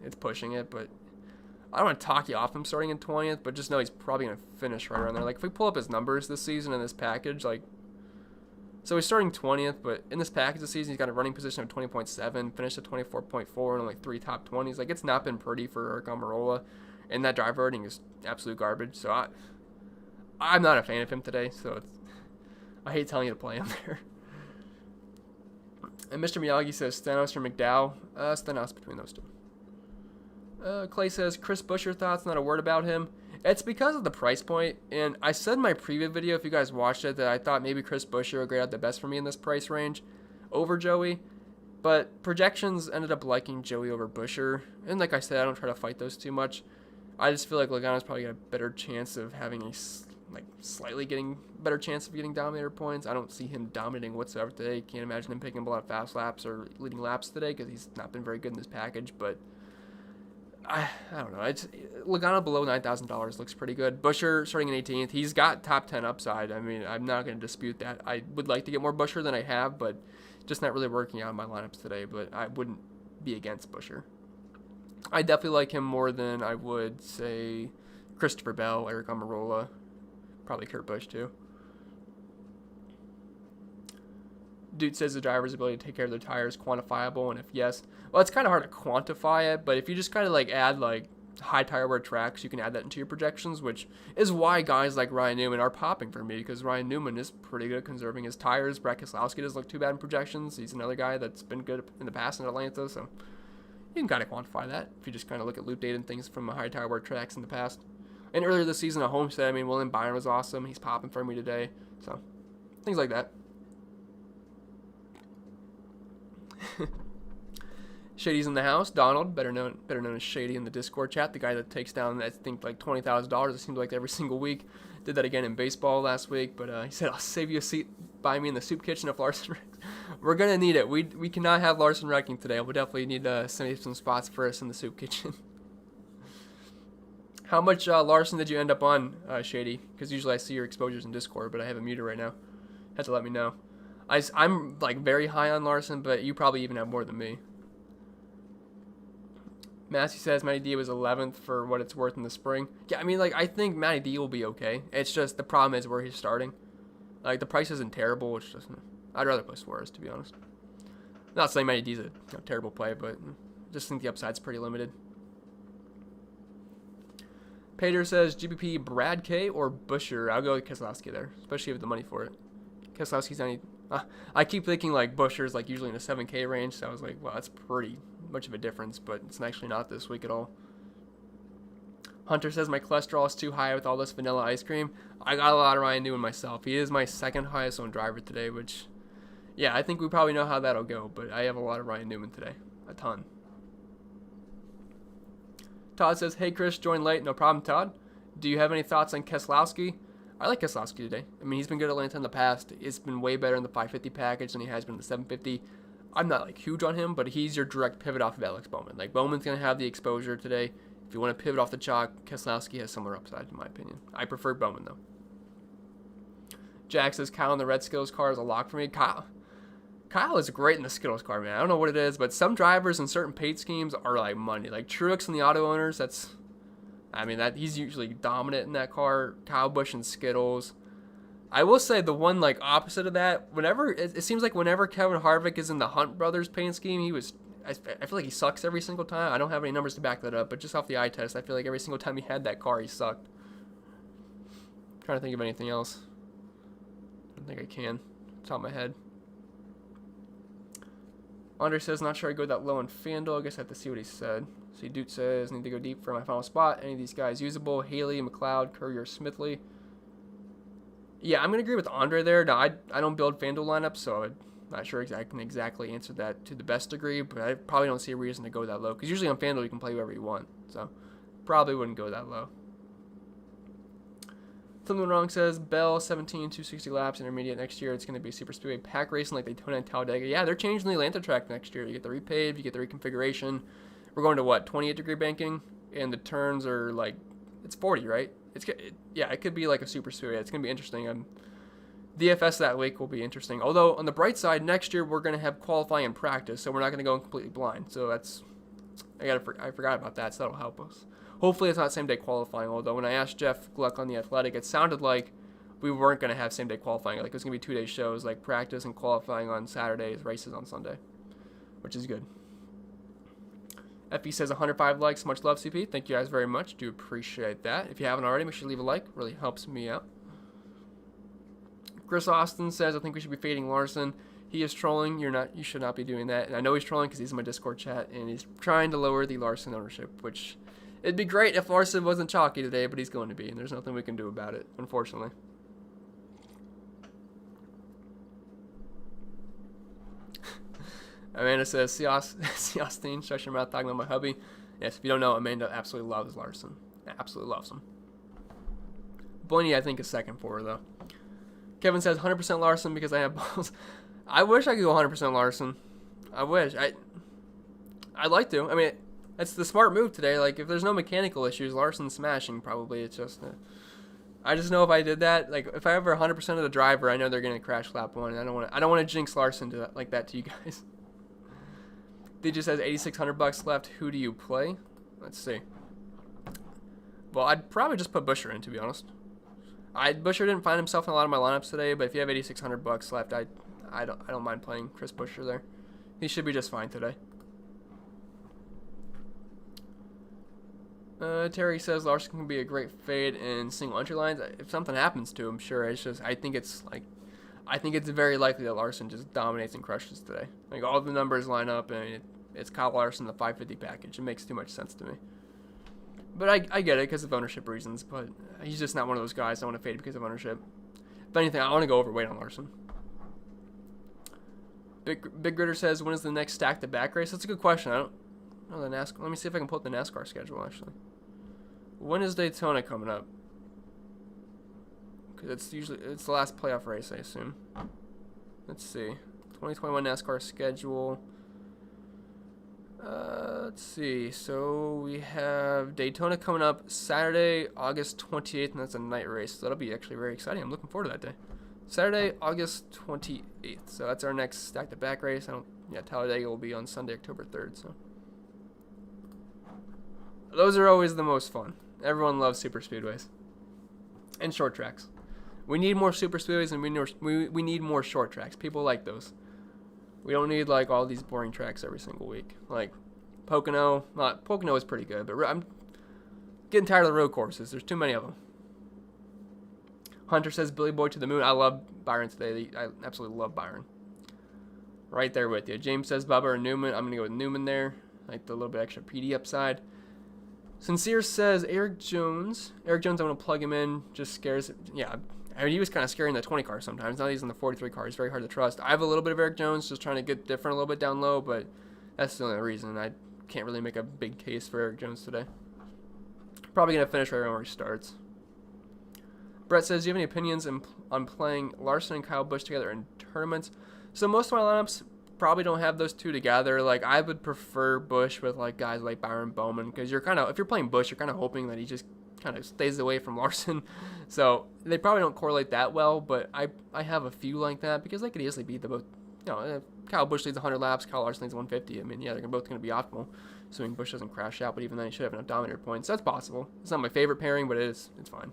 it's pushing it, but I don't want to talk you off him starting in 20th, but just know he's probably going to finish right around there. Like, if we pull up his numbers this season in this package, like, so he's starting 20th, but in this package this season, he's got a running position of 20.7, finished at 24.4, and like 3 top 20s. Like, it's not been pretty for Eric Almirola, and that driver rating is absolute garbage. So I'm not a fan of him today, so I hate telling you to play him there. And Mr. Miyagi says Stenhouse or McDowell. Stenhouse between those two. Clay says, Chris Busch, your thoughts? Not a word about him. It's because of the price point, and I said in my previous video, if you guys watched it, that I thought maybe Chris Busch would grade out the best for me in this price range over Joey, but projections ended up liking Joey over Buescher, and like I said, I don't try to fight those too much. I just feel like Logano's probably got a better chance of having slightly getting better chance of getting Dominator points. I don't see him dominating whatsoever today. Can't imagine him picking up a lot of fast laps or leading laps today because he's not been very good in this package, but I don't know. Logano below $9,000 looks pretty good. Buescher starting in 18th. He's got top 10 upside. I mean, I'm not going to dispute that. I would like to get more Buescher than I have, but just not really working out in my lineups today. But I wouldn't be against Buescher. I definitely like him more than I would, say, Christopher Bell, Eric Almirola, probably Kurt Busch too. Dude says the driver's ability to take care of their tires quantifiable, and if yes, well, it's kind of hard to quantify it, but if you just kind of like add like high tire wear tracks, you can add that into your projections, which is why guys like Ryan Newman are popping for me, because Ryan Newman is pretty good at conserving his tires. Brad Keselowski doesn't look too bad in projections. He's another guy that's been good in the past in Atlanta, so you can kind of quantify that if you just kind of look at loop data and things from high tire wear tracks in the past. And earlier this season at Homestead, I mean, William Byron was awesome. He's popping for me today, so things like that. Shady's in the house. Donald, better known as Shady in the Discord chat, the guy that takes down, I think, like $20,000. It seems like every single week. Did that again in baseball last week, but he said, I'll save you a seat by me in the soup kitchen if Larson wrecks. We're going to need it. We cannot have Larson wrecking today. We'll definitely need to save some spots for us in the soup kitchen. How much Larson did you end up on, Shady? Because usually I see your exposures in Discord, but I have it muted right now. Have to let me know. I'm like very high on Larson, but you probably even have more than me. Massey says Matty D was 11th for what it's worth in the spring. Yeah, I mean, like, I think Matty D will be okay. It's just the problem is where he's starting. Like, the price isn't terrible. It's just, I'd rather play Suarez, to be honest. Not saying Matty D's a terrible play, but just think the upside's pretty limited. Pater says GBP Brad K or Busher. I'll go with Keselowski there, especially with the money for it. Keselowski's only... I keep thinking, like, Busher's, like, usually in the 7K range, so I was like, well, that's pretty much of a difference, but it's actually not this week at all. Hunter says my cholesterol is too high with all this vanilla ice cream. I got a lot of Ryan Newman myself. He is my second highest owned driver today, which, yeah, I think we probably know how that'll go, but I have a lot of Ryan Newman today. A ton. Todd says, hey, Chris, joined late. No problem, Todd. Do you have any thoughts on Keselowski? I like Keselowski today. I mean, he's been good at Atlanta in the past. It's been way better in the 550 package than he has been in the 750. I'm not, like, huge on him, but he's your direct pivot off of Alex Bowman. Like, Bowman's going to have the exposure today. If you want to pivot off the chalk, Keselowski has similar upside, in my opinion. I prefer Bowman, though. Jack says, Kyle in the Red Skittles car is a lock for me. Kyle is great in the Skittles car, man. I don't know what it is, but some drivers in certain paint schemes are, like, money. Like, Truex and the auto owners, that's... I mean, he's usually dominant in that car. Kyle Busch and Skittles. I will say the one, like, opposite of that, it seems like whenever Kevin Harvick is in the Hunt Brothers paint scheme, I feel like he sucks every single time. I don't have any numbers to back that up, but just off the eye test, I feel like every single time he had that car, he sucked. I'm trying to think of anything else. I don't think I can. Top of my head. Andre says, not sure I go that low in FanDuel. I guess I have to see what he said. See, Dude says, need to go deep for my final spot. Any of these guys usable? Haley, McLeod, Courier, Smithley. Yeah, I'm going to agree with Andre there. Now, I don't build FanDuel lineups, so I'm not sure I can exactly answer that to the best degree, but I probably don't see a reason to go that low, because usually on FanDuel you can play whoever you want, so probably wouldn't go that low. Something Wrong says, Bell, 17, 260 laps, intermediate next year. It's going to be super speedway pack racing like Daytona and Talladega. Yeah, they're changing the Atlanta track next year. You get the repave, you get the reconfiguration. We're going to, what, 28-degree banking? And the turns are, like, it's 40, right? Yeah, it could be like a super speedway. It's going to be interesting. DFS that week will be interesting. Although, on the bright side, next year we're going to have qualifying and practice, so we're not going to go completely blind. So that's, I forgot about that, so that'll help us. Hopefully it's not same-day qualifying, although when I asked Jeff Gluck on The Athletic, it sounded like we weren't going to have same-day qualifying. Like, it was going to be 2-day shows, like practice and qualifying on Saturdays, races on Sunday, which is good. FE says 105 likes. Much love, CP. Thank you guys very much. Do appreciate that. If you haven't already, make sure you leave a like. Really helps me out. Chris Austin says, I think we should be fading Larson. He is trolling. You should not be doing that. And I know he's trolling because he's in my Discord chat, and he's trying to lower the Larson ownership, which it'd be great if Larson wasn't chalky today, but he's going to be, and there's nothing we can do about it, unfortunately. Amanda says, see Austin, shut your mouth talking about my hubby. Yes, if you don't know, Amanda absolutely loves Larson. Absolutely loves him. Blaney, I think, is second for her, though. Kevin says 100% Larson because I have balls. I wish I could go 100% Larson. I wish. I'd like to. I mean, that's the smart move today. Like, if there's no mechanical issues, Larson's smashing probably. It's just... I just know if I did that, like, if I ever 100% of the driver, I know they're going to crash lap 1. And I don't want to jinx Larson like that to you guys. They just has $8,600 left. Who do you play? Let's see. Well, I'd probably just put Busher in, to be honest. Busher didn't find himself in a lot of my lineups today, but if you have $8,600 left, I don't mind playing Chris Busher there. He should be just fine today. Terry says Larson can be a great fade in single entry lines. If something happens to him, sure. It's just I think it's very likely that Larson just dominates and crushes today. Like all the numbers line up, and it's Kyle Larson the 550 package. It makes too much sense to me. But I get it because of ownership reasons. But he's just not one of those guys I want to fade because of ownership. If anything, I want to go overweight on Larson. Big Gritter says, when is the next stack to back race? That's a good question. I don't know the NASCAR. Let me see if I can pull up the NASCAR schedule, actually. When is Daytona coming up? Because it's the last playoff race, I assume. Let's see. 2021 NASCAR schedule. Let's see. So we have Daytona coming up Saturday, August 28th, and that's a night race. So that'll be actually very exciting. I'm looking forward to that day. Saturday, August 28th. So that's our next stack to back race. Talladega will be on Sunday, October 3rd. So those are always the most fun. Everyone loves super speedways and short tracks. We need more super speedways and we need more short tracks. People like those. We don't need like all these boring tracks every single week. Like Pocono. Pocono is pretty good, but I'm getting tired of the road courses. There's too many of them. Hunter says Billy Boy to the moon. I love Byron today. I absolutely love Byron. Right there with you. James says Bubba or Newman. I'm going to go with Newman there. Like the little bit extra PD upside. Sincere says Eric Jones. Eric Jones, I'm going to plug him in. Just scares. Yeah, I mean, he was kind of scary in the 20 car sometimes. Now he's in the 43 car. He's very hard to trust. I have a little bit of Eric Jones, just trying to get different a little bit down low, but that's the only reason. I can't really make a big case for Eric Jones today. Probably going to finish right around where he starts. Brett says, do you have any opinions on playing Larson and Kyle Busch together in tournaments? So most of my lineups probably don't have those two together. Like I would prefer Busch with like guys like Byron Bowman, because you're kind of, if you're playing Busch, you're kind of hoping that he just kind of stays away from Larson. So they probably don't correlate that well, but I have a few like that because they could easily beat the both. You know, Kyle Busch leads 100 laps, Kyle Larson leads 150. I mean, yeah, they're both going to be optimal, assuming Busch doesn't crash out. But even then, he should have enough Dominator points. So that's possible. It's not my favorite pairing, but it's fine.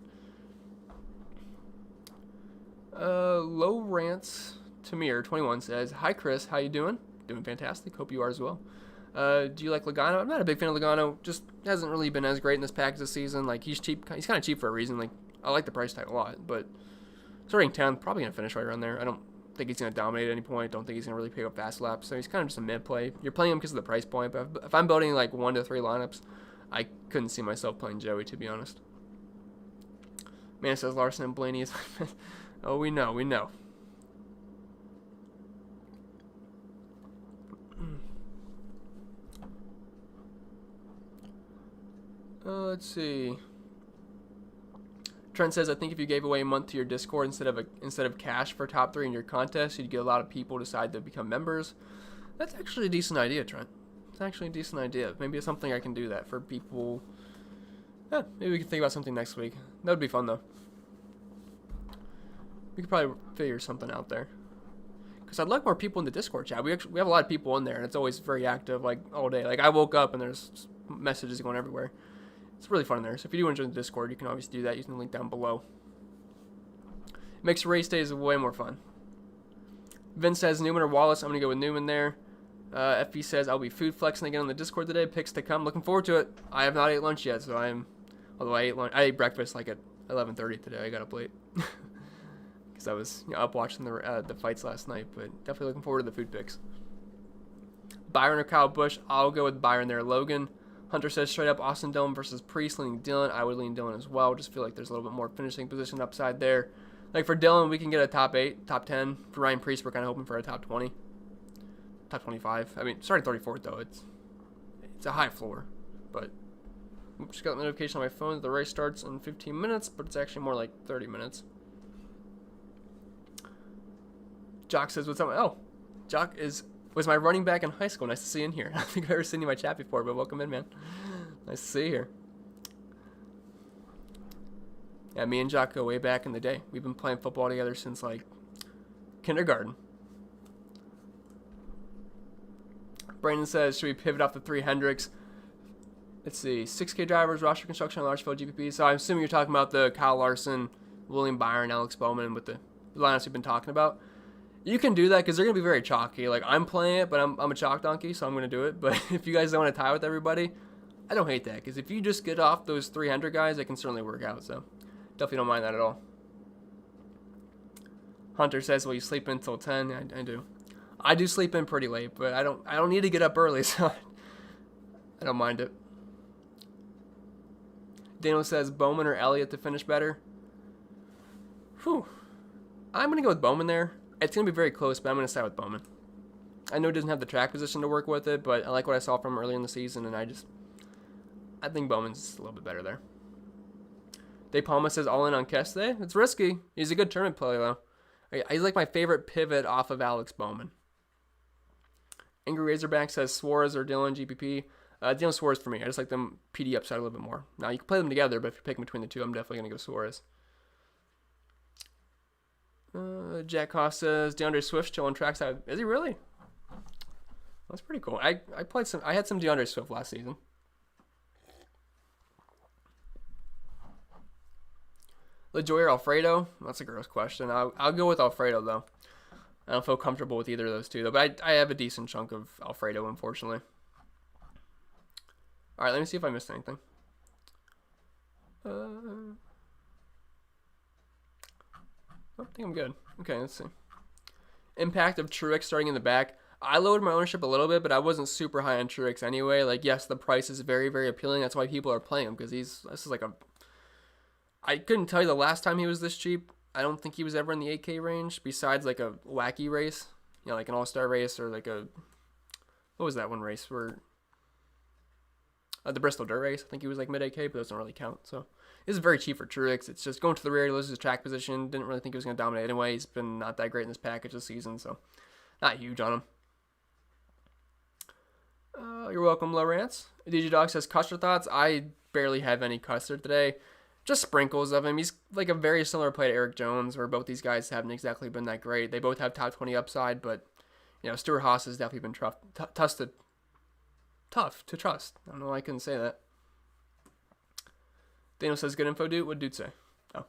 Low Rants Tamir 21 says, hi Chris, how you doing? Doing fantastic. Hope you are as well. Do you like Logano? I'm not a big fan of Logano. Just hasn't really been as great in this package this season. Like he's cheap. He's kind of cheap for a reason. Like I like the price tag a lot, but starting 10th, probably gonna finish right around there. I don't think he's gonna dominate at any point. Don't think he's gonna really pick up fast laps. So he's kind of just a mid play. You're playing him because of the price point. But if I'm building like 1 to 3 lineups, I couldn't see myself playing Joey, to be honest. Man says Larson and Blaney is. Oh, we know. Let's see. Trent says, I think if you gave away a month to your Discord instead of cash for top 3 in your contest, you'd get a lot of people decide to become members. That's actually a decent idea, Trent. It's actually a decent idea. Maybe it's something I can do that for people. Yeah, maybe we can think about something next week. That would be fun, though. We could probably figure something out there. Because I'd like more people in the Discord chat. We have a lot of people in there, and it's always very active, like, all day. Like, I woke up, and there's messages going everywhere. It's really fun in there. So if you do want to join the Discord, you can obviously do that using the link down below. It makes race days way more fun. Vince says Newman or Wallace. I'm going to go with Newman there. FB says I'll be food flexing again on the Discord today. Picks to come. Looking forward to it. I have not ate lunch yet, so although I ate breakfast like at 11:30 today. I got up late. Because I was up watching the fights last night, but definitely looking forward to the food picks. Byron or Kyle Busch, I'll go with Byron there. Logan. Hunter says straight up Austin Dillon versus Priest, leaning Dillon. I would lean Dillon as well. Just feel like there's a little bit more finishing position upside there. Like for Dillon, we can get a top 8, top 10. For Ryan Priest, we're kind of hoping for a top 20, top 25. I mean, starting 34th though, it's a high floor. But just got a notification on my phone that the race starts in 15 minutes, but it's actually more like 30 minutes. Jock says, what's up? Oh, Jock was my running back in high school. Nice to see you in here. I don't think I've ever seen you in my chat before, but welcome in, man. Nice to see you here. Yeah, me and Jock go way back in the day. We've been playing football together since, like, kindergarten. Brandon says, should we pivot off the 3 Hendricks? Let's see. 6K drivers, roster construction, large field GPP. So I'm assuming you're talking about the Kyle Larson, William Byron, Alex Bowman with the lineups we've been talking about. You can do that because they're going to be very chalky. Like, I'm playing it, but I'm a chalk donkey, so I'm going to do it. But if you guys don't want to tie with everybody, I don't hate that, because if you just get off those 300 guys, it can certainly work out. So definitely don't mind that at all. Hunter says, "Will you sleep until 10?" I do. I do sleep in pretty late, but I don't need to get up early, so I don't mind it. Daniel says, Bowman or Elliott to finish better. Whew. I'm going to go with Bowman there. It's going to be very close, but I'm going to side with Bowman. I know he doesn't have the track position to work with it, but I like what I saw from him earlier in the season, and I think Bowman's a little bit better there. De Palma says, all in on Keste. It's risky. He's a good tournament player, though. He's like my favorite pivot off of Alex Bowman. Angry Razorback says Suarez or Dylan GPP. Dylan Suarez for me. I just like them PD upside a little bit more. Now, you can play them together, but if you're picking between the two, I'm definitely going to go Suarez. Jack Hoff says DeAndre Swift still on trackside. Is he really? That's pretty cool. I had some DeAndre Swift last season. LaJoy or Alfredo? That's a gross question. I'll go with Alfredo, though. I don't feel comfortable with either of those two, though. But I have a decent chunk of Alfredo, unfortunately. All right, let me see if I missed anything. I think I'm good. Okay, let's see. Impact of Truex starting in the back. I lowered my ownership a little bit, but I wasn't super high on Truex anyway. Like, yes, the price is very, very appealing. That's why people are playing him, because this is like a... I couldn't tell you the last time he was this cheap. I don't think he was ever in the 8K range, besides like a wacky race. You know, like an all-star race or like a... What was that one race where... the Bristol Dirt Race. I think he was like mid-8K, but those don't really count. So this is very cheap for Truex. It's just going to the rear, he loses his track position. Didn't really think he was going to dominate anyway. He's been not that great in this package this season, so not huge on him. You're welcome, Lawrence. DJ Dog says, Custer thoughts? I barely have any Custer today. Just sprinkles of him. He's like a very similar play to Eric Jones, where both these guys haven't exactly been that great. They both have top 20 upside, but you know, Stuart Haas has definitely been tough to trust. I don't know why I couldn't say that. Daniel says, good info, dude. What did Dude say? Oh.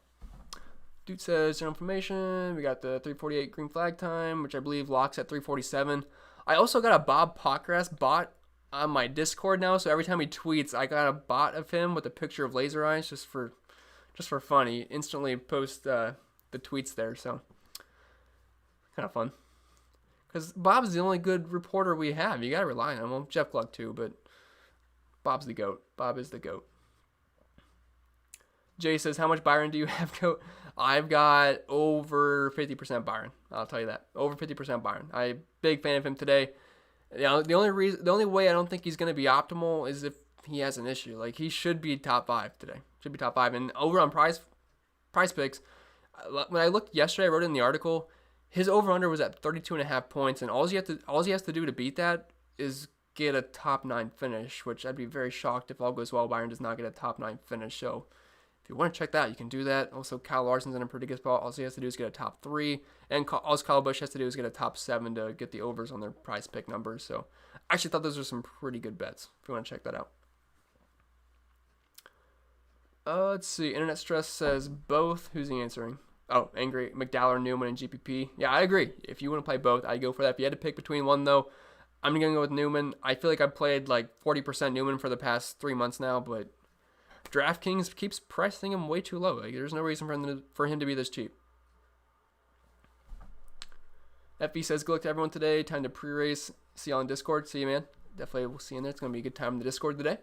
Dude says, general information. We got the 348 green flag time, which I believe locks at 347. I also got a Bob Pockgrass bot on my Discord now, so every time he tweets, I got a bot of him with a picture of laser eyes just for fun. He instantly posts the tweets there, so kind of fun. Because Bob's the only good reporter we have. You got to rely on him. Well, Jeff Gluck too, but Bob's the GOAT. Bob is the GOAT. Jay says, how much Byron do you have, GOAT? I've got over 50% Byron. I'll tell you that. Over 50% Byron. I'm a big fan of him today. You know, the only way I don't think he's going to be optimal is if he has an issue. Like, he should be top 5 today. Should be top 5. And over on price picks, when I looked yesterday, I wrote it in the article, his over-under was at 32.5 points, and all he has to do to beat that is get a top 9 finish, which I'd be very shocked if all goes well, Byron does not get a top 9 finish. So if you want to check that, you can do that. Also, Kyle Larson's in a pretty good spot. All he has to do is get a top 3, and all Kyle Busch has to do is get a top 7 to get the overs on their price pick numbers. So I actually thought those were some pretty good bets if you want to check that out. Let's see. Internet Stress says both. Who's he answering? Oh, Angry McDowell, Newman, and GPP. Yeah, I agree. If you want to play both, I'd go for that. If you had to pick between one, though, I'm going to go with Newman. I feel like I've played like 40% Newman for the past 3 months now, but DraftKings keeps pricing him way too low. Like, there's no reason for him to be this cheap. FB says, good luck to everyone today. Time to pre-race. See you on Discord. See you, man. Definitely we'll see you in there. It's going to be a good time in the Discord today.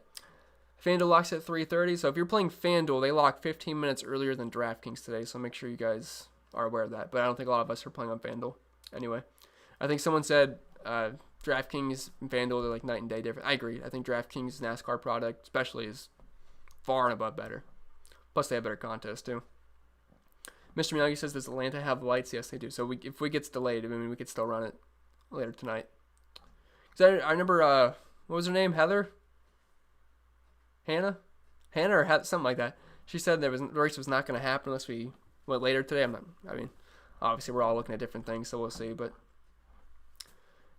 FanDuel locks at 3:30. So if you're playing FanDuel, they lock 15 minutes earlier than DraftKings today. So make sure you guys are aware of that. But I don't think a lot of us are playing on FanDuel. Anyway, I think someone said DraftKings and FanDuel, they're like night and day different. I agree. I think DraftKings NASCAR product especially is far and above better. Plus they have better contests too. Mr. Miyagi says, does Atlanta have lights? Yes, they do. So if we gets delayed, I mean, we could still run it later tonight. Because I remember, what was her name? Hannah or something like that. She said the race was not going to happen unless we went later today. Obviously we're all looking at different things, so we'll see. But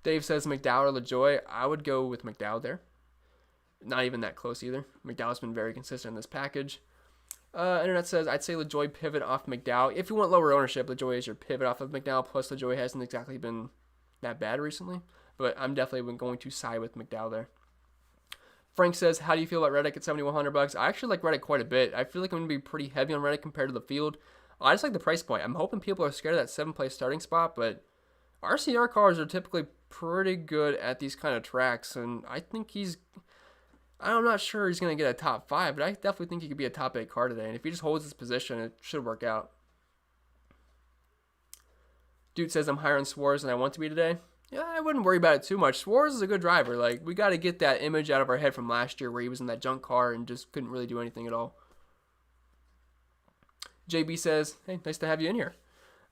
Dave says McDowell or LaJoy. I would go with McDowell there. Not even that close either. McDowell's been very consistent in this package. Internet says, I'd say LaJoy pivot off McDowell. If you want lower ownership, LaJoy is your pivot off of McDowell. Plus, LaJoy hasn't exactly been that bad recently. But I'm definitely going to side with McDowell there. Frank says, how do you feel about Reddick at $7,100? I actually like Reddick quite a bit. I feel like I'm going to be pretty heavy on Reddick compared to the field. I just like the price point. I'm hoping people are scared of that 7th-place starting spot, but RCR cars are typically pretty good at these kind of tracks, and I think I'm not sure he's going to get a top 5, but I definitely think he could be a top 8 car today, and if he just holds his position, it should work out. Dude says, I'm higher on Suarez than I want to be today. Yeah, I wouldn't worry about it too much. Suarez is a good driver. Like, we got to get that image out of our head from last year where he was in that junk car and just couldn't really do anything at all. JB says, hey, nice to have you in here.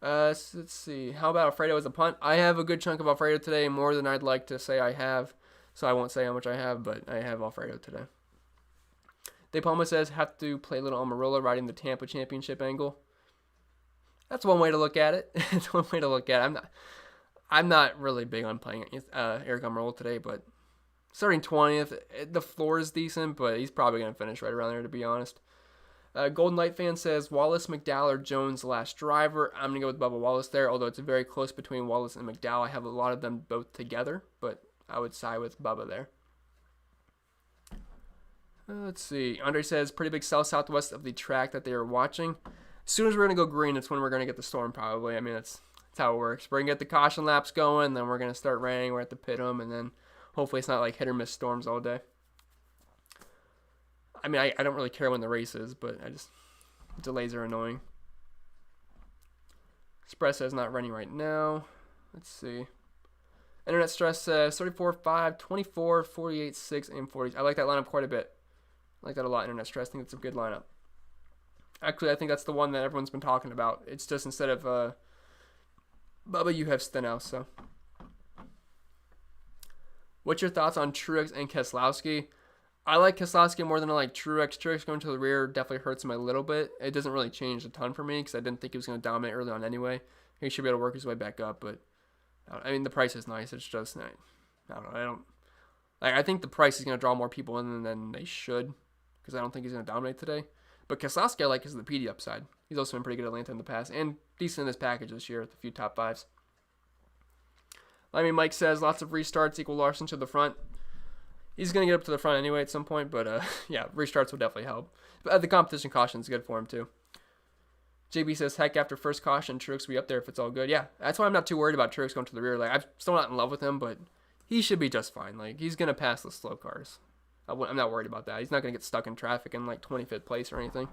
So let's see. How about Alfredo as a punt? I have a good chunk of Alfredo today, more than I'd like to say I have. So I won't say how much I have, but I have Alfredo today. De Palma says, have to play a little Amarola riding the Tampa Championship angle. That's one way to look at it. It's one way to look at it. I'm not really big on playing Eric Amarola today, but starting 20th, the floor is decent, but he's probably going to finish right around there, to be honest. Golden Light fan says, Wallace, McDowell, or Jones last driver. I'm going to go with Bubba Wallace there, although it's very close between Wallace and McDowell. I have a lot of them both together, but I would side with Bubba there. Let's see. Andre says, pretty big southwest of the track that they are watching. As soon as we're going to go green, that's when we're going to get the storm, probably. I mean, that's how it works. We're going to get the caution laps going, then we're going to start raining. We're at the pit 'em, and then hopefully it's not like hit or miss storms all day. I mean, I don't really care when the race is, but delays are annoying. Express says not running right now. Let's see. Internet Stress says 34.5, 24, 48, 6, and 40. I like that lineup quite a bit. I like that a lot, Internet Stress. I think it's a good lineup. Actually, I think that's the one that everyone's been talking about. It's just instead of Bubba, you have Stenhouse. So, what's your thoughts on Truex and Keselowski? I like Keselowski more than I like Truex. Truex going to the rear definitely hurts him a little bit. It doesn't really change a ton for me because I didn't think he was going to dominate early on anyway. He should be able to work his way back up, but I mean the price is nice. It's just I don't know. I think the price is going to draw more people in than they should because I don't think he's going to dominate today. But Keselowski I like because of the PD upside. He's also been pretty good at Atlanta in the past and decent in this package this year with a few top 5s. I mean, Mike says lots of restarts equal Larson to the front. He's going to get up to the front anyway at some point, but yeah, restarts will definitely help. But the competition caution is good for him too. JB says, heck, after first caution, Truex will be up there if it's all good. Yeah, that's why I'm not too worried about Truex going to the rear. Like, I'm still not in love with him, but he should be just fine. Like, he's going to pass the slow cars. I'm not worried about that. He's not going to get stuck in traffic in like 25th place or anything.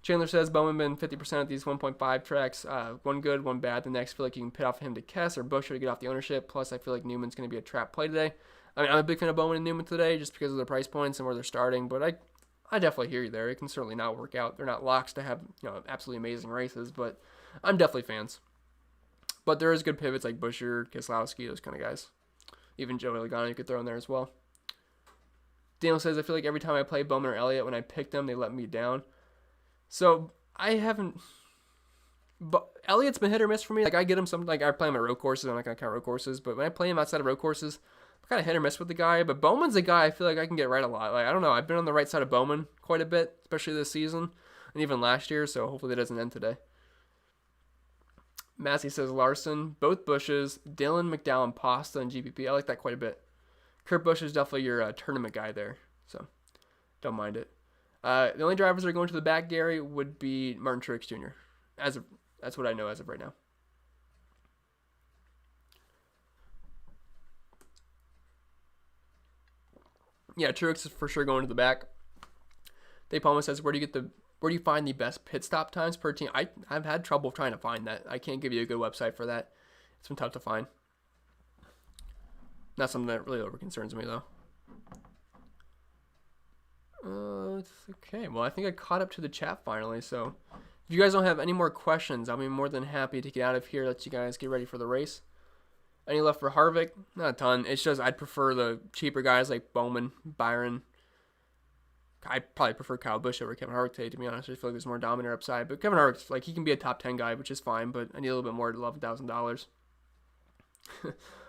Chandler says, Bowman been 50% of these 1.5 tracks. One good, one bad. The next, feel like you can pit off him to Kess or Buescher to get off the ownership. Plus, I feel like Newman's going to be a trap play today. I mean, I'm a big fan of Bowman and Newman today just because of the price points and where they're starting, but I definitely hear you there. It can certainly not work out. They're not locks to have, absolutely amazing races, but I'm definitely fans. But there is good pivots like Buescher, Keselowski, those kind of guys. Even Joey Logano you could throw in there as well. Daniel says, I feel like every time I play Bowman or Elliott, when I pick them, they let me down. So I haven't. But Elliott's been hit or miss for me. Like I get him some. Like I play him at road courses. I'm not gonna count road courses, but when I play him outside of road courses, I'm kind of hit or miss with the guy. But Bowman's a guy I feel like I can get right a lot. Like I don't know. I've been on the right side of Bowman quite a bit, especially this season and even last year. So hopefully that doesn't end today. Massey says Larson, both Bushes, Dylan, McDowell, and Pasta and GPP. I like that quite a bit. Kurt Busch is definitely your tournament guy there, so don't mind it. The only drivers that are going to the back, Gary, would be Martin Truex Jr. That's what I know as of right now. Yeah, Truex is for sure going to the back. Dave Palma says, where do you find the best pit stop times per team? I've had trouble trying to find that. I can't give you a good website for that. It's been tough to find. Not something that really over concerns me though. Okay, well I think I caught up to the chat finally, so if you guys don't have any more questions, I'll be more than happy to get out of here, let you guys get ready for the race. Any left for Harvick? Not a ton. It's just I'd prefer the cheaper guys like Bowman, Byron. I probably prefer Kyle Busch over Kevin Harvick today, to be honest. I feel like there's more Dominator upside, but Kevin Harvick, like he can be a top 10 guy, which is fine, but I need a little bit more to $11,000.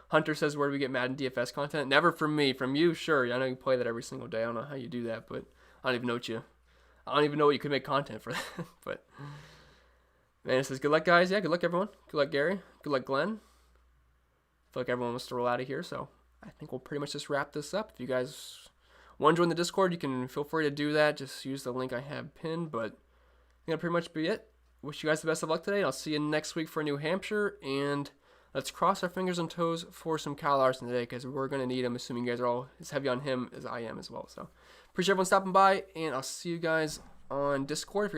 Hunter says, where do we get Madden DFS content? Never from me. From you, sure. I know you play that every single day. I don't know how you do that, but I don't even know what you could make content for that. But man, it says, good luck, guys. Yeah, good luck, everyone. Good luck, Gary. Good luck, Glenn. I feel like everyone wants to roll out of here, so I think we'll pretty much just wrap this up. If you guys want to join the Discord, you can feel free to do that. Just use the link I have pinned. But that'll pretty much be it. Wish you guys the best of luck today. I'll see you next week for New Hampshire. And let's cross our fingers and toes for some Kyle Larson today, because we're going to need him, assuming you guys are all as heavy on him as I am as well. So appreciate everyone stopping by, and I'll see you guys on Discord if you're